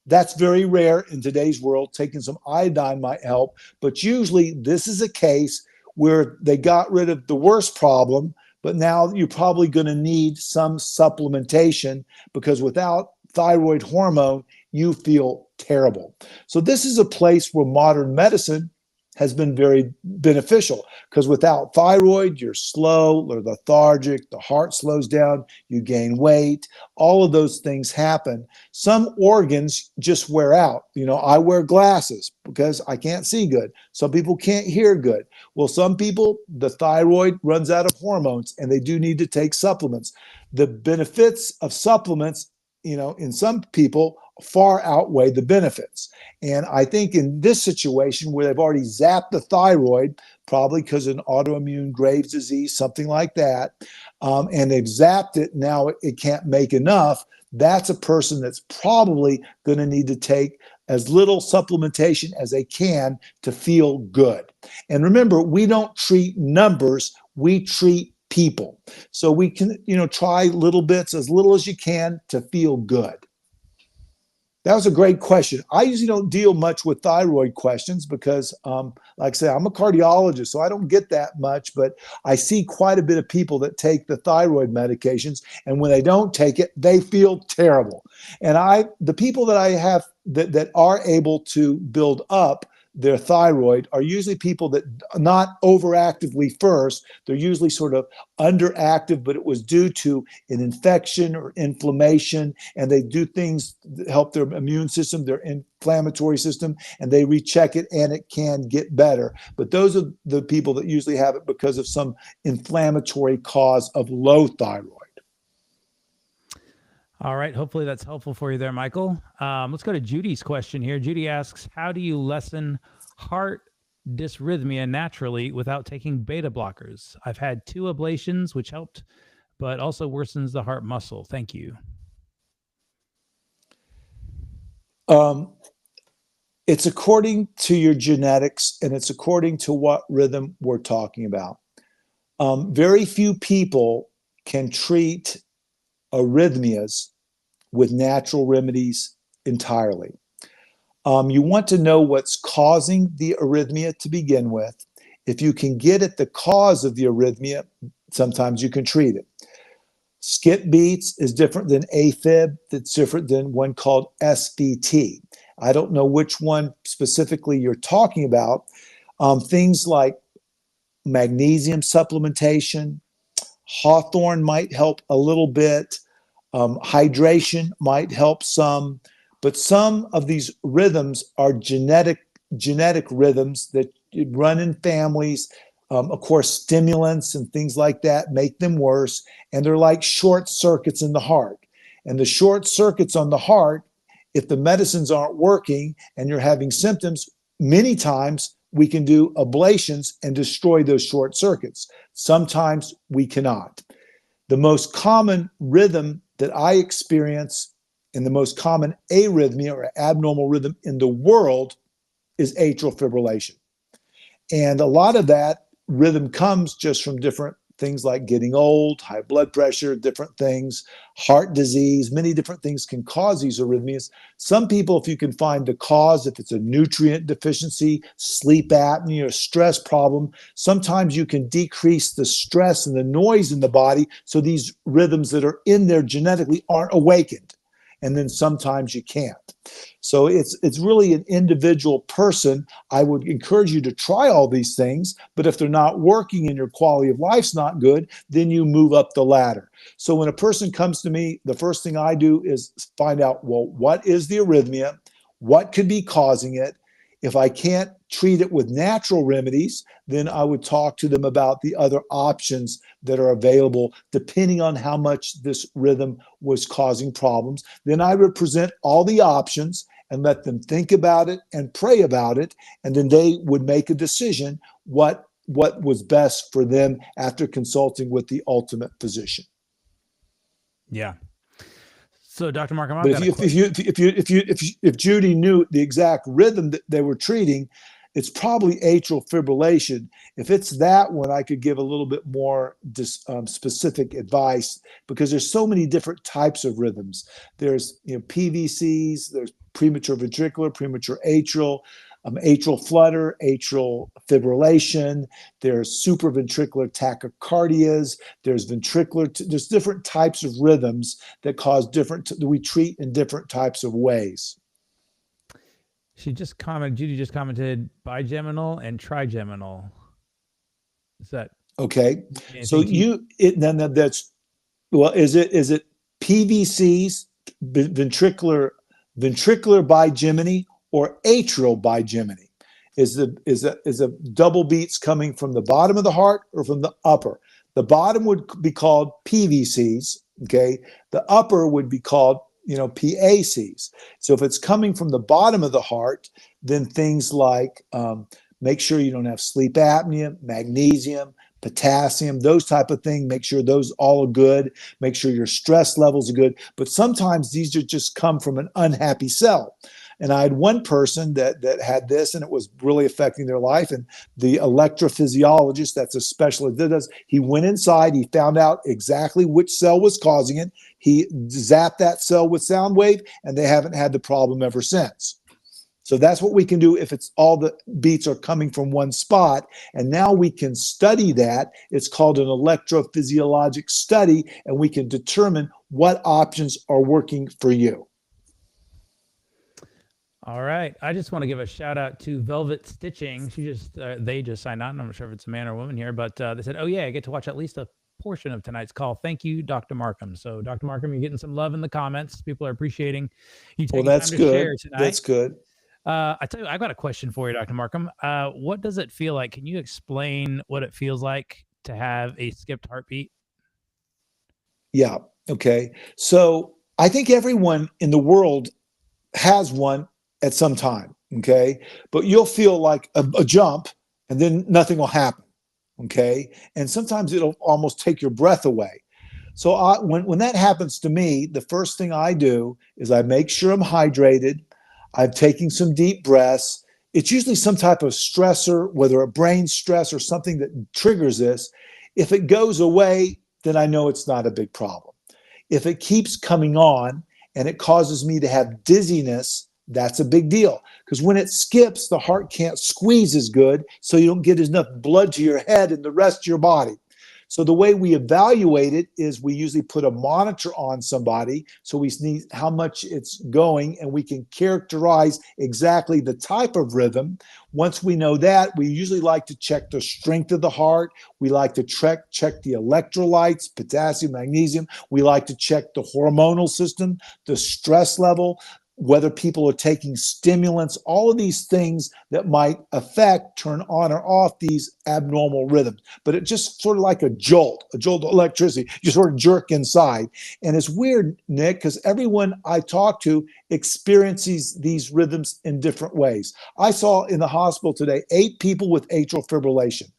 that's very rare in today's world. Taking some iodine might help, but usually this is a case where they got rid of the worst problem, but now you're probably going to need some supplementation because without thyroid hormone, you feel terrible. So this is a place where modern medicine has been very beneficial because without thyroid, you're slow or lethargic, the heart slows down, you gain weight, all of those things happen. Some organs just wear out. I wear glasses because I can't see good. Some people can't hear good. Well, some people, the thyroid runs out of hormones and they do need to take supplements. The benefits of supplements, in some people far outweigh the benefits. And I think in this situation where they've already zapped the thyroid, probably because of an autoimmune Graves' disease, something like that, and they've zapped it, now it can't make enough, that's a person that's probably going to need to take as little supplementation as they can to feel good. And remember, we don't treat numbers, we treat people. So we can, try little bits, as little as you can to feel good. That was a great question. I usually don't deal much with thyroid questions because, like I say, I'm a cardiologist, so I don't get that much, but I see quite a bit of people that take the thyroid medications, and when they don't take it, they feel terrible. And the people that I have that are able to build up their thyroid are usually people that are not overactively first. They're usually sort of underactive, but it was due to an infection or inflammation, and they do things that help their immune system, their inflammatory system, and they recheck it and it can get better. But those are the people that usually have it because of some inflammatory cause of low thyroid. All right. Hopefully that's helpful for you there, Michael. Let's go to Judy's question here. Judy asks, how do you lessen heart dysrhythmia naturally without taking beta blockers? I've had 2 ablations, which helped, but also worsens the heart muscle. Thank you. It's according to your genetics and it's according to what rhythm we're talking about. Very few people can treat arrhythmias with natural remedies entirely. You want to know what's causing the arrhythmia to begin with. If you can get at the cause of the arrhythmia, sometimes you can treat it. Skip beats is different than AFib. That's different than one called SVT. I don't know which one specifically you're talking about. Things like magnesium supplementation, Hawthorne might help a little bit. Hydration might help some, but some of these rhythms are genetic rhythms that run in families. Of course, stimulants and things like that make them worse, and they're like short circuits in the heart. And the short circuits on the heart, if the medicines aren't working and you're having symptoms, many times we can do ablations and destroy those short circuits. Sometimes we cannot. The most common rhythm that I experience and the most common arrhythmia or abnormal rhythm in the world is atrial fibrillation. And a lot of that rhythm comes just from different things like getting old, high blood pressure, different things, heart disease, many different things can cause these arrhythmias. Some people, if you can find the cause, if it's a nutrient deficiency, sleep apnea, or stress problem, sometimes you can decrease the stress and the noise in the body so these rhythms that are in there genetically aren't awakened. And then sometimes you can't. So it's really an individual person. I would encourage you to try all these things, but if they're not working and your quality of life's not good, then you move up the ladder. So when a person comes to me, the first thing I do is find out, well, what is the arrhythmia? What could be causing it? If I can't treat it with natural remedies, then I would talk to them about the other options that are available depending on how much this rhythm was causing problems. Then I would present all the options and let them think about it and pray about it. And then they would make a decision what was best for them after consulting with the ultimate physician. Yeah. So, Dr. Markham, but if Judy knew the exact rhythm that they were treating, it's probably atrial fibrillation. If it's that one, I could give a little bit more specific advice because there's so many different types of rhythms. There's PVCs, there's premature ventricular, premature atrial, atrial flutter, atrial fibrillation, there's supraventricular tachycardias, there's ventricular, there's different types of rhythms that cause that we treat in different types of ways. Judy just commented bigeminal and trigeminal. Is that okay? So that's, well, is it PVCs, ventricular bigeminy, or atrial bigeminy? Is a double beats coming from the bottom of the heart or from the upper? The bottom would be called PVCs, okay? The upper would be called PACs. So if it's coming from the bottom of the heart, then things like make sure you don't have sleep apnea, magnesium, potassium, those type of things. Make sure those all are good. Make sure your stress levels are good. But sometimes these just come from an unhappy cell. And I had one person that had this, and it was really affecting their life. And the electrophysiologist, that's a specialist that does, he went inside, he found out exactly which cell was causing it. He zapped that cell with sound wave, and they haven't had the problem ever since. So that's what we can do if it's all the beats are coming from one spot. And now we can study that. It's called an electrophysiologic study, and we can determine what options are working for you. All right. I just want to give a shout out to Velvet Stitching. They just signed on. I'm not sure if it's a man or a woman here, but they said, oh yeah, I get to watch at least a portion of tonight's call. Thank you, Dr. Markham. So Dr. Markham, you're getting some love in the comments. People are appreciating you taking time to share tonight. That's good. I tell you, I've got a question for you, Dr. Markham. What does it feel like? Can you explain what it feels like to have a skipped heartbeat? Yeah. Okay. So I think everyone in the world has one at some time. Okay. But you'll feel like a jump and then nothing will happen. Okay. And sometimes it'll almost take your breath away. So when that happens to me, the first thing I do is I make sure I'm hydrated. I'm taking some deep breaths. It's usually some type of stressor, whether a brain stress or something that triggers this. If it goes away, then I know it's not a big problem. If it keeps coming on and it causes me to have dizziness, that's a big deal. Because when it skips, the heart can't squeeze as good, so you don't get enough blood to your head and the rest of your body. So the way we evaluate it is we usually put a monitor on somebody, so we see how much it's going, and we can characterize exactly the type of rhythm. Once we know that, we usually like to check the strength of the heart. We like to check the electrolytes, potassium, magnesium. We like to check the hormonal system, the stress level. whether people are taking stimulants, all of these things that might affect, turn on or off these abnormal rhythms. But it's just sort of like a jolt of electricity. You sort of jerk inside. And it's weird, Nick, because everyone I talk to experiences these rhythms in different ways. I saw in the hospital today 8 people with atrial fibrillation.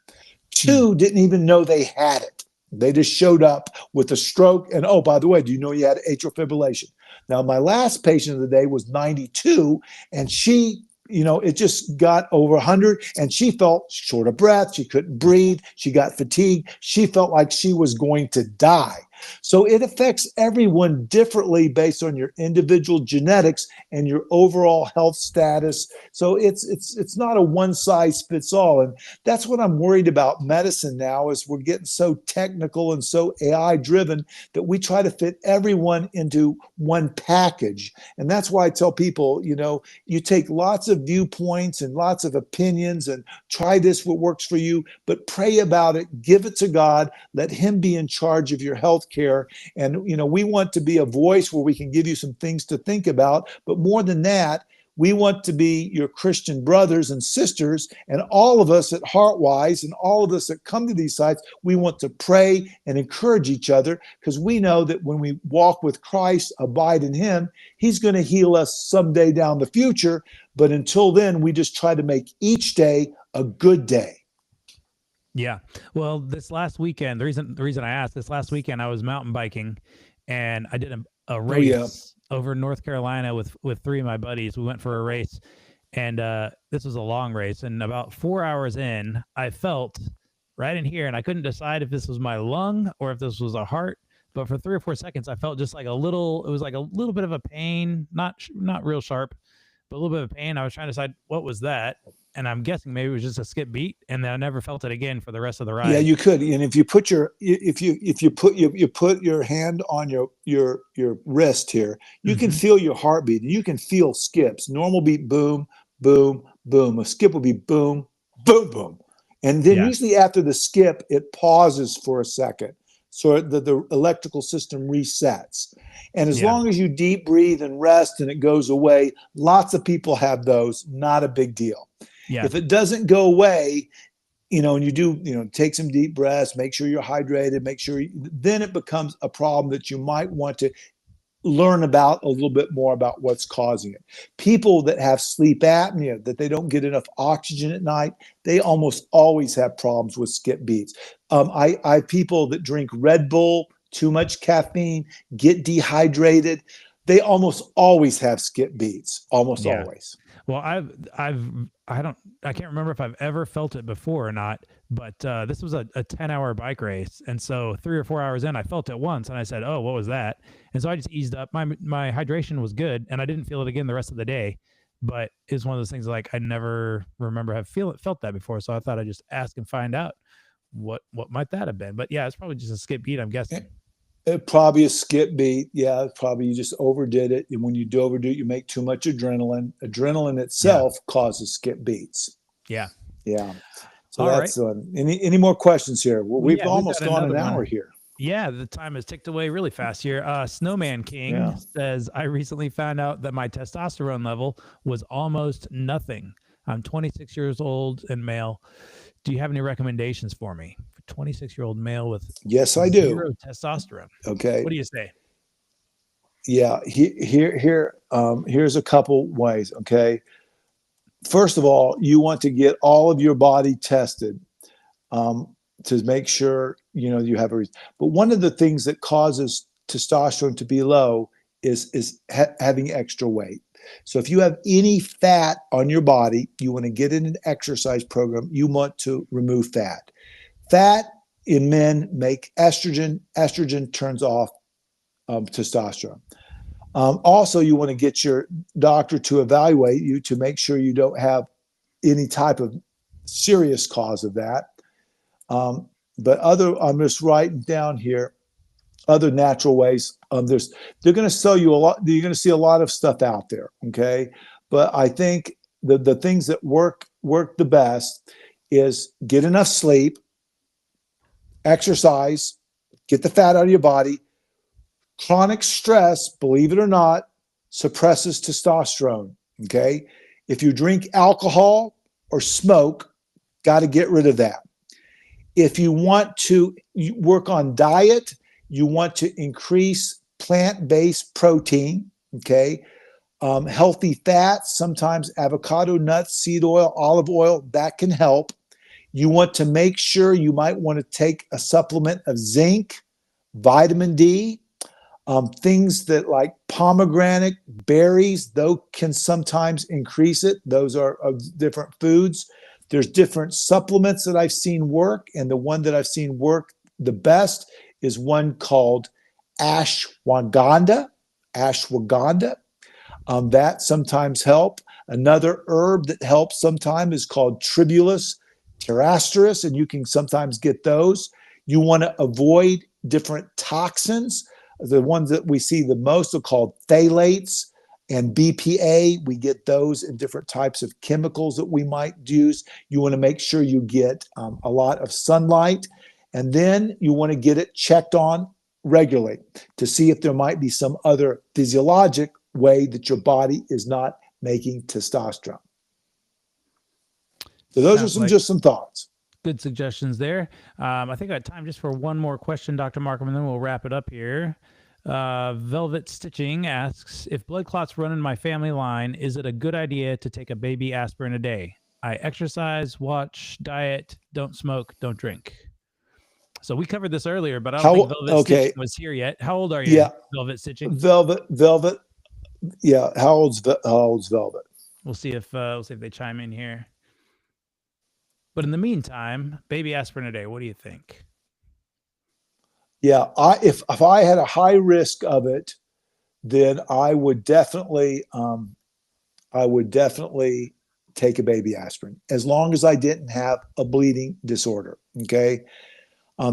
2 didn't even know they had it. They just showed up with a stroke. And oh, by the way, do you know you had atrial fibrillation? Now, my last patient of the day was 92, and she, it just got over 100, and she felt short of breath. She couldn't breathe. She got fatigued. She felt like she was going to die. So it affects everyone differently based on your individual genetics and your overall health status. So it's not a one size fits all. And that's what I'm worried about medicine now, is we're getting so technical and so AI driven that we try to fit everyone into one package. And that's why I tell people, you take lots of viewpoints and lots of opinions and try this, what works for you, but pray about it, give it to God, let him be in charge of your health care. And, we want to be a voice where we can give you some things to think about. But more than that, we want to be your Christian brothers and sisters. And all of us at HeartWise and all of us that come to these sites, we want to pray and encourage each other, because we know that when we walk with Christ, abide in him, he's going to heal us someday down the future. But until then, we just try to make each day a good day. Yeah. Well, this last weekend, the reason I asked, this last weekend I was mountain biking, and I did a race over North Carolina with 3 of my buddies. We went for a race, and this was a long race. And about 4 hours in, I felt right in here, and I couldn't decide if this was my lung or if this was a heart. But for 3 or 4 seconds, I felt just like it was like a little bit of a pain, not real sharp, but a little bit of pain. I was trying to decide what was that. And I'm guessing maybe it was just a skip beat, and then I never felt it again for the rest of the ride. Yeah, you could. And if you put you put your hand on your wrist here, you can feel your heartbeat, and you can feel skips. Normal beat, boom, boom, boom. A skip will be boom, boom, boom. And then usually after the skip, it pauses for a second, so the electrical system resets. And as long as you deep breathe and rest and it goes away, lots of people have those, not a big deal. Yeah. If it doesn't go away, and you do, take some deep breaths, make sure you're hydrated, then it becomes a problem that you might want to learn about a little bit more about what's causing it. People that have sleep apnea, that they don't get enough oxygen at night, they almost always have problems with skip beats. I have people that drink Red Bull, too much caffeine, get dehydrated. They almost always have skip beats, almost always. Well, I can't remember if I've ever felt it before or not, but this was a 10-hour bike race. And so 3 or 4 hours in, I felt it once, and I said, oh, what was that? And so I just eased up. My hydration was good, and I didn't feel it again the rest of the day. But it's one of those things like I never remember felt that before. So I thought I'd just ask and find out what might that have been. But yeah, it's probably just a skip beat, I'm guessing. Probably a skip beat. Yeah, probably you just overdid it. And when you do overdo it, you make too much adrenaline. Adrenaline itself causes skip beats. Yeah. Yeah. So that's any more questions here? Well, we've almost gone an hour here. Yeah, the time has ticked away really fast here. Snowman King says, I recently found out that my testosterone level was almost nothing. I'm 26 years old and male. Do you have any recommendations for me? 26-year-old male with yes, I do. Zero testosterone. Okay. What do you say? Yeah, here's a couple ways. Okay. First of all, you want to get all of your body tested to make sure you have a reason. But one of the things that causes testosterone to be low is having extra weight. So if you have any fat on your body, you want to get in an exercise program. You want to remove fat. Fat in men make estrogen. Estrogen turns off testosterone. Also, you want to get your doctor to evaluate you to make sure you don't have any type of serious cause of that. But I'm just writing down here other natural ways. They're going to sell you a lot. You're going to see a lot of stuff out there. Okay. But I think the things that work the best is get enough sleep, exercise, get the fat out of your body. Chronic stress, believe it or not, suppresses testosterone. Okay. If you drink alcohol or smoke, got to get rid of that. If you want to work on diet, you want to increase plant-based protein. Okay. Healthy fats, sometimes avocado, nuts, seed oil, olive oil, that can help. You want to make sure you might want to take a supplement of zinc, vitamin D, things that like pomegranate, berries, though can sometimes increase it. Those are different foods. There's different supplements that I've seen work, and the one that I've seen work the best is one called ashwagandha. Ashwagandha. That sometimes help. Another herb that helps sometimes is called Tribulus terrestris, and you can sometimes get those. You want to avoid different toxins. The ones that we see the most are called phthalates and BPA. We get those in different types of chemicals that we might use. You want to make sure you get a lot of sunlight, and then you want to get it checked on regularly to see if there might be some other physiologic way that your body is not making testosterone. So those are just some thoughts. Good suggestions there. I think I got time just for one more question, Dr. Markham, and then we'll wrap it up here. Velvet Stitching asks, if blood clots run in my family line, is it a good idea to take a baby aspirin a day? I exercise, watch, diet, don't smoke, don't drink. So we covered this earlier, but I don't think Velvet Stitching was here yet. How old are you, Velvet Stitching? Velvet. Yeah. How old's Velvet? We'll see if they chime in here. But in the meantime, baby aspirin a day. What do you think? Yeah, if I had a high risk of it, then I would definitely take a baby aspirin, as long as I didn't have a bleeding disorder. Okay,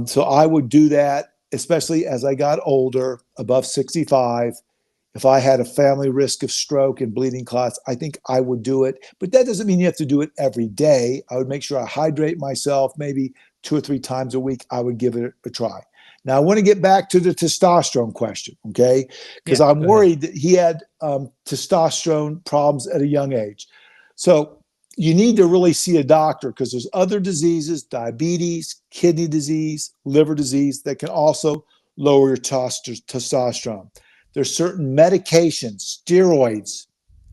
so I would do that, especially as I got older, above 65. If I had a family risk of stroke and bleeding clots, I think I would do it. But that doesn't mean you have to do it every day. I would make sure I hydrate myself, maybe 2 or 3 times a week. I would give it a try. Now, I want to get back to the testosterone question, okay? Because I'm worried that he had testosterone problems at a young age. So you need to really see a doctor, because there's other diseases, diabetes, kidney disease, liver disease, that can also lower your testosterone. There's certain medications, steroids,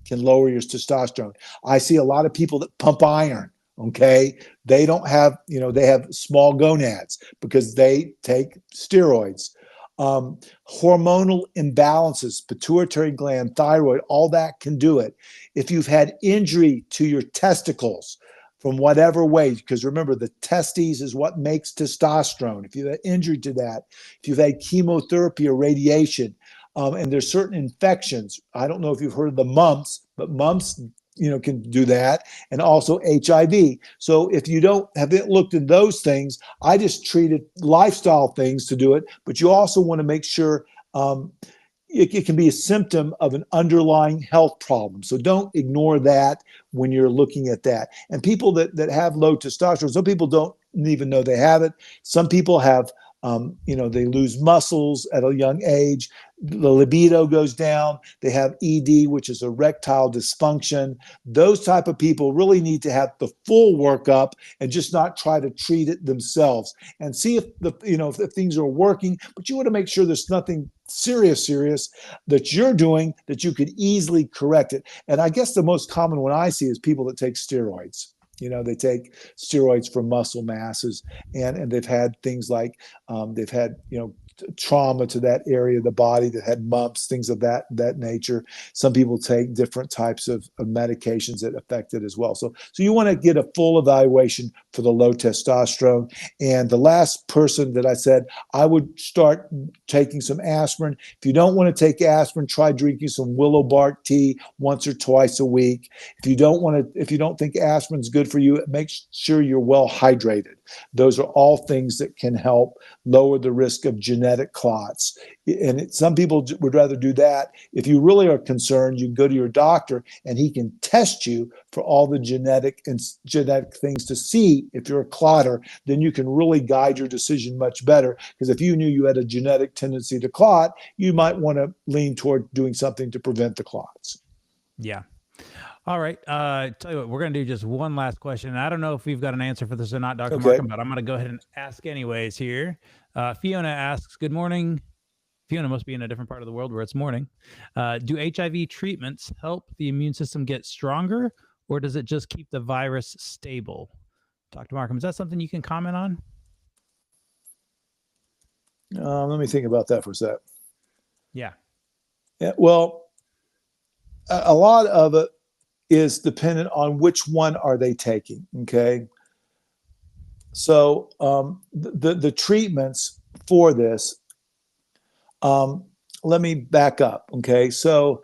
can lower your testosterone. I see a lot of people that pump iron, okay? They don't have, they have small gonads because they take steroids. Hormonal imbalances, pituitary gland, thyroid, all that can do it. If you've had injury to your testicles from whatever way, because remember, the testes is what makes testosterone. If you have injury to that, if you've had chemotherapy or radiation, and there's certain infections. I don't know if you've heard of the mumps, but mumps, can do that, and also HIV. So if you haven't looked at those things, I just treated lifestyle things to do it. But you also want to make sure it can be a symptom of an underlying health problem. So don't ignore that when you're looking at that. And people that have low testosterone, some people don't even know they have it. Some people have they lose muscles at a young age. The libido goes down. They have ED, which is erectile dysfunction. Those type of people really need to have the full workup and just not try to treat it themselves, and see if if things are working. But you want to make sure there's nothing serious that you're doing that you could easily correct it. And I guess the most common one I see is people that take steroids. They take steroids for muscle masses, and they've had things like they've had trauma to that area of the body, that had mumps, things of that nature. Some people take different types of medications that affect it as well. So you want to get a full evaluation for the low testosterone. And the last person that I said, I would start taking some aspirin. If you don't want to take aspirin, try drinking some willow bark tea once or twice a week. If you don't think aspirin's good for you, make sure you're well hydrated. Those are all things that can help lower the risk of genetic clots. And some people would rather do that. If you really are concerned, you can go to your doctor and he can test you for all the genetic things to see if you're a clotter. Then you can really guide your decision much better. Because if you knew you had a genetic tendency to clot, you might want to lean toward doing something to prevent the clots. Yeah. All right. Tell you what, we're going to do just one last question. And I don't know if we've got an answer for this or not, Dr. Markham, but I'm going to go ahead and ask anyways here. Fiona asks, good morning. Fiona must be in a different part of the world where it's morning. Do HIV treatments help the immune system get stronger, or does it just keep the virus stable? Dr. Markham, is that something you can comment on? Let me think about that for a sec. Yeah. Well, a lot of it is dependent on which one are they taking. Okay. So the treatments for this, let me back up. Okay. So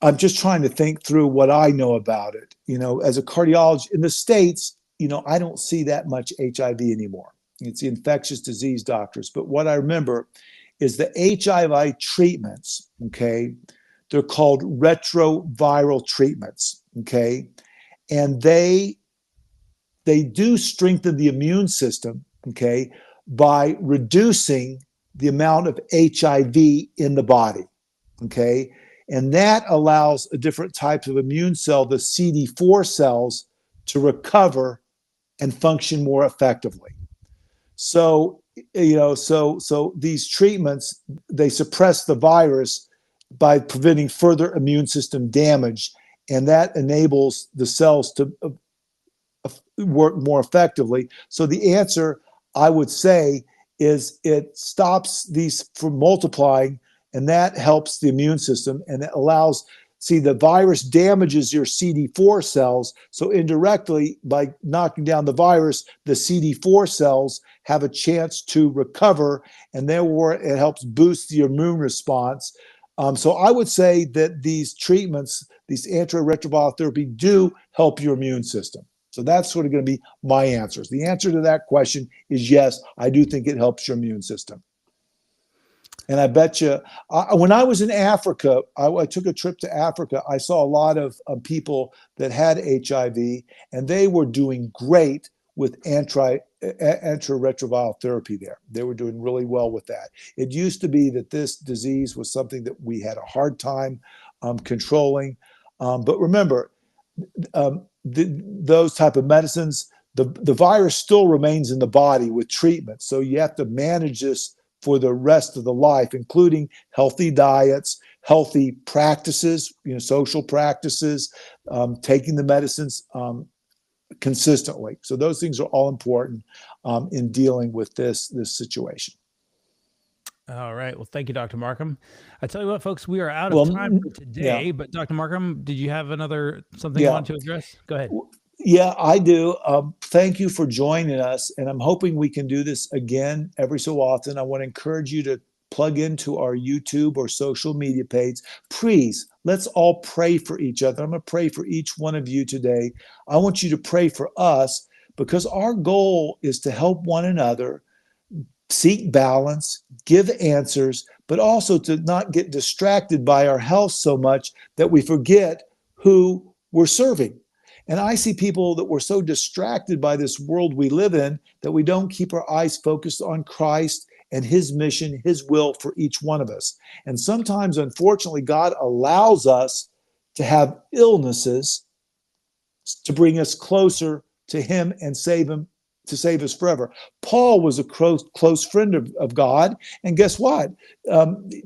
I'm just trying to think through what I know about it. As a cardiologist in the States, I don't see that much HIV anymore. It's the infectious disease doctors. But what I remember is the HIV treatments, okay, they're called retroviral treatments, okay? And they do strengthen the immune system, okay, by reducing the amount of HIV in the body, okay? And that allows a different type of immune cell, the CD4 cells, to recover and function more effectively. So, so these treatments, they suppress the virus by preventing further immune system damage, and that enables the cells to work more effectively. So the answer, I would say, is it stops these from multiplying, and that helps the immune system, and it allows, the virus damages your CD4 cells, so indirectly, by knocking down the virus, the CD4 cells have a chance to recover, and therefore it helps boost the immune response. So I would say that these treatments, these antiretroviral therapy, do help your immune system. So that's sort of going to be my answers. The answer to that question is yes, I do think it helps your immune system. And I bet you, when I was in Africa, I took a trip to Africa. I saw a lot of people that had HIV, and they were doing great with antiretroviral therapy there. They were doing really well with that. It used to be that this disease was something that we had a hard time controlling. But remember, those type of medicines, the virus still remains in the body with treatment. So you have to manage this for the rest of the life, including healthy diets, healthy practices, social practices, taking the medicines consistently. So those things are all important in dealing with this situation. All right. Well, thank you, Dr. Markham. I tell you what, folks, we are out of time for today. Yeah. But Dr. Markham, did you have something you want to address? Go ahead. Yeah, I do. Thank you for joining us. And I'm hoping we can do this again every so often. I want to encourage you to plug into our YouTube or social media page. Please, let's all pray for each other. I'm going to pray for each one of you today. I want you to pray for us, because our goal is to help one another seek balance, give answers, but also to not get distracted by our health so much that we forget who we're serving. And I see people that we're so distracted by this world we live in that we don't keep our eyes focused on Christ and his mission, his will for each one of us. And sometimes, unfortunately, God allows us to have illnesses to bring us closer to him and to save us forever. Paul was a close friend of God. And guess what?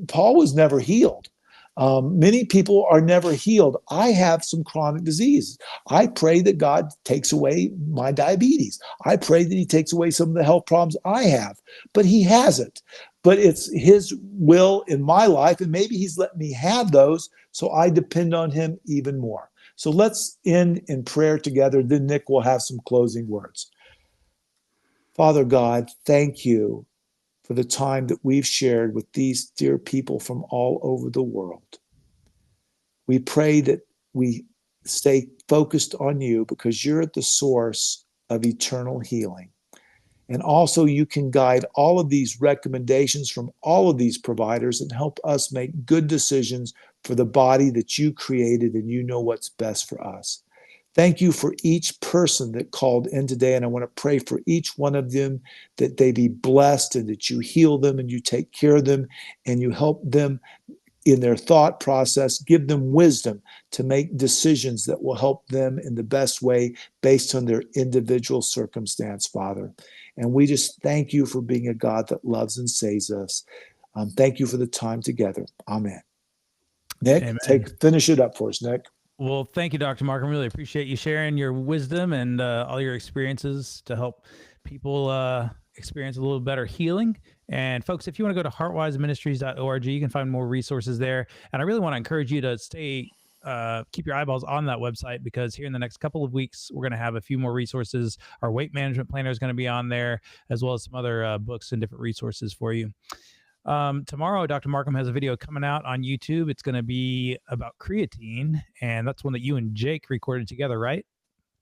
Paul was never healed. Many people are never healed. I have some chronic disease. I pray that God takes away my diabetes. I pray that he takes away some of the health problems I have, but he hasn't. But it's his will in my life, and maybe he's let me have those, so I depend on him even more. So let's end in prayer together. Then Nick will have some closing words. Father God, thank you for the time that we've shared with these dear people from all over the world. We pray that we stay focused on you, because you're at the source of eternal healing. And also, you can guide all of these recommendations from all of these providers and help us make good decisions for the body that you created, and you know what's best for us. Thank you for each person that called in today, and I want to pray for each one of them that they be blessed and that you heal them and you take care of them and you help them in their thought process, give them wisdom to make decisions that will help them in the best way based on their individual circumstance, Father. And we just thank you for being a God that loves and saves us. Thank you for the time together. Amen. Nick, Amen. finish it up for us, Nick. Well, thank you, Dr. Markham. Really appreciate you sharing your wisdom and all your experiences to help people experience a little better healing. And folks, if you want to go to heartwiseministries.org, you can find more resources there. And I really want to encourage you to keep your eyeballs on that website, because here in the next couple of weeks, we're going to have a few more resources. Our weight management planner is going to be on there, as well as some other books and different resources for you. Tomorrow, Dr. Markham has a video coming out on YouTube. It's going to be about creatine, and that's one that you and Jake recorded together, right?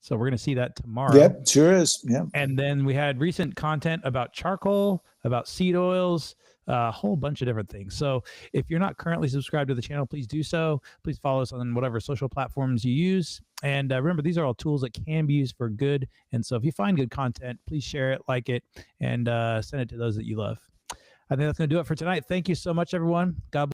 So we're going to see that tomorrow. Yep, sure is. Yeah. And then we had recent content about charcoal, about seed oils, a whole bunch of different things. So if you're not currently subscribed to the channel, please do so. Please follow us on whatever social platforms you use. And remember, these are all tools that can be used for good. And so if you find good content, please share it, like it, and send it to those that you love. I think that's going to do it for tonight. Thank you so much, everyone. God bless.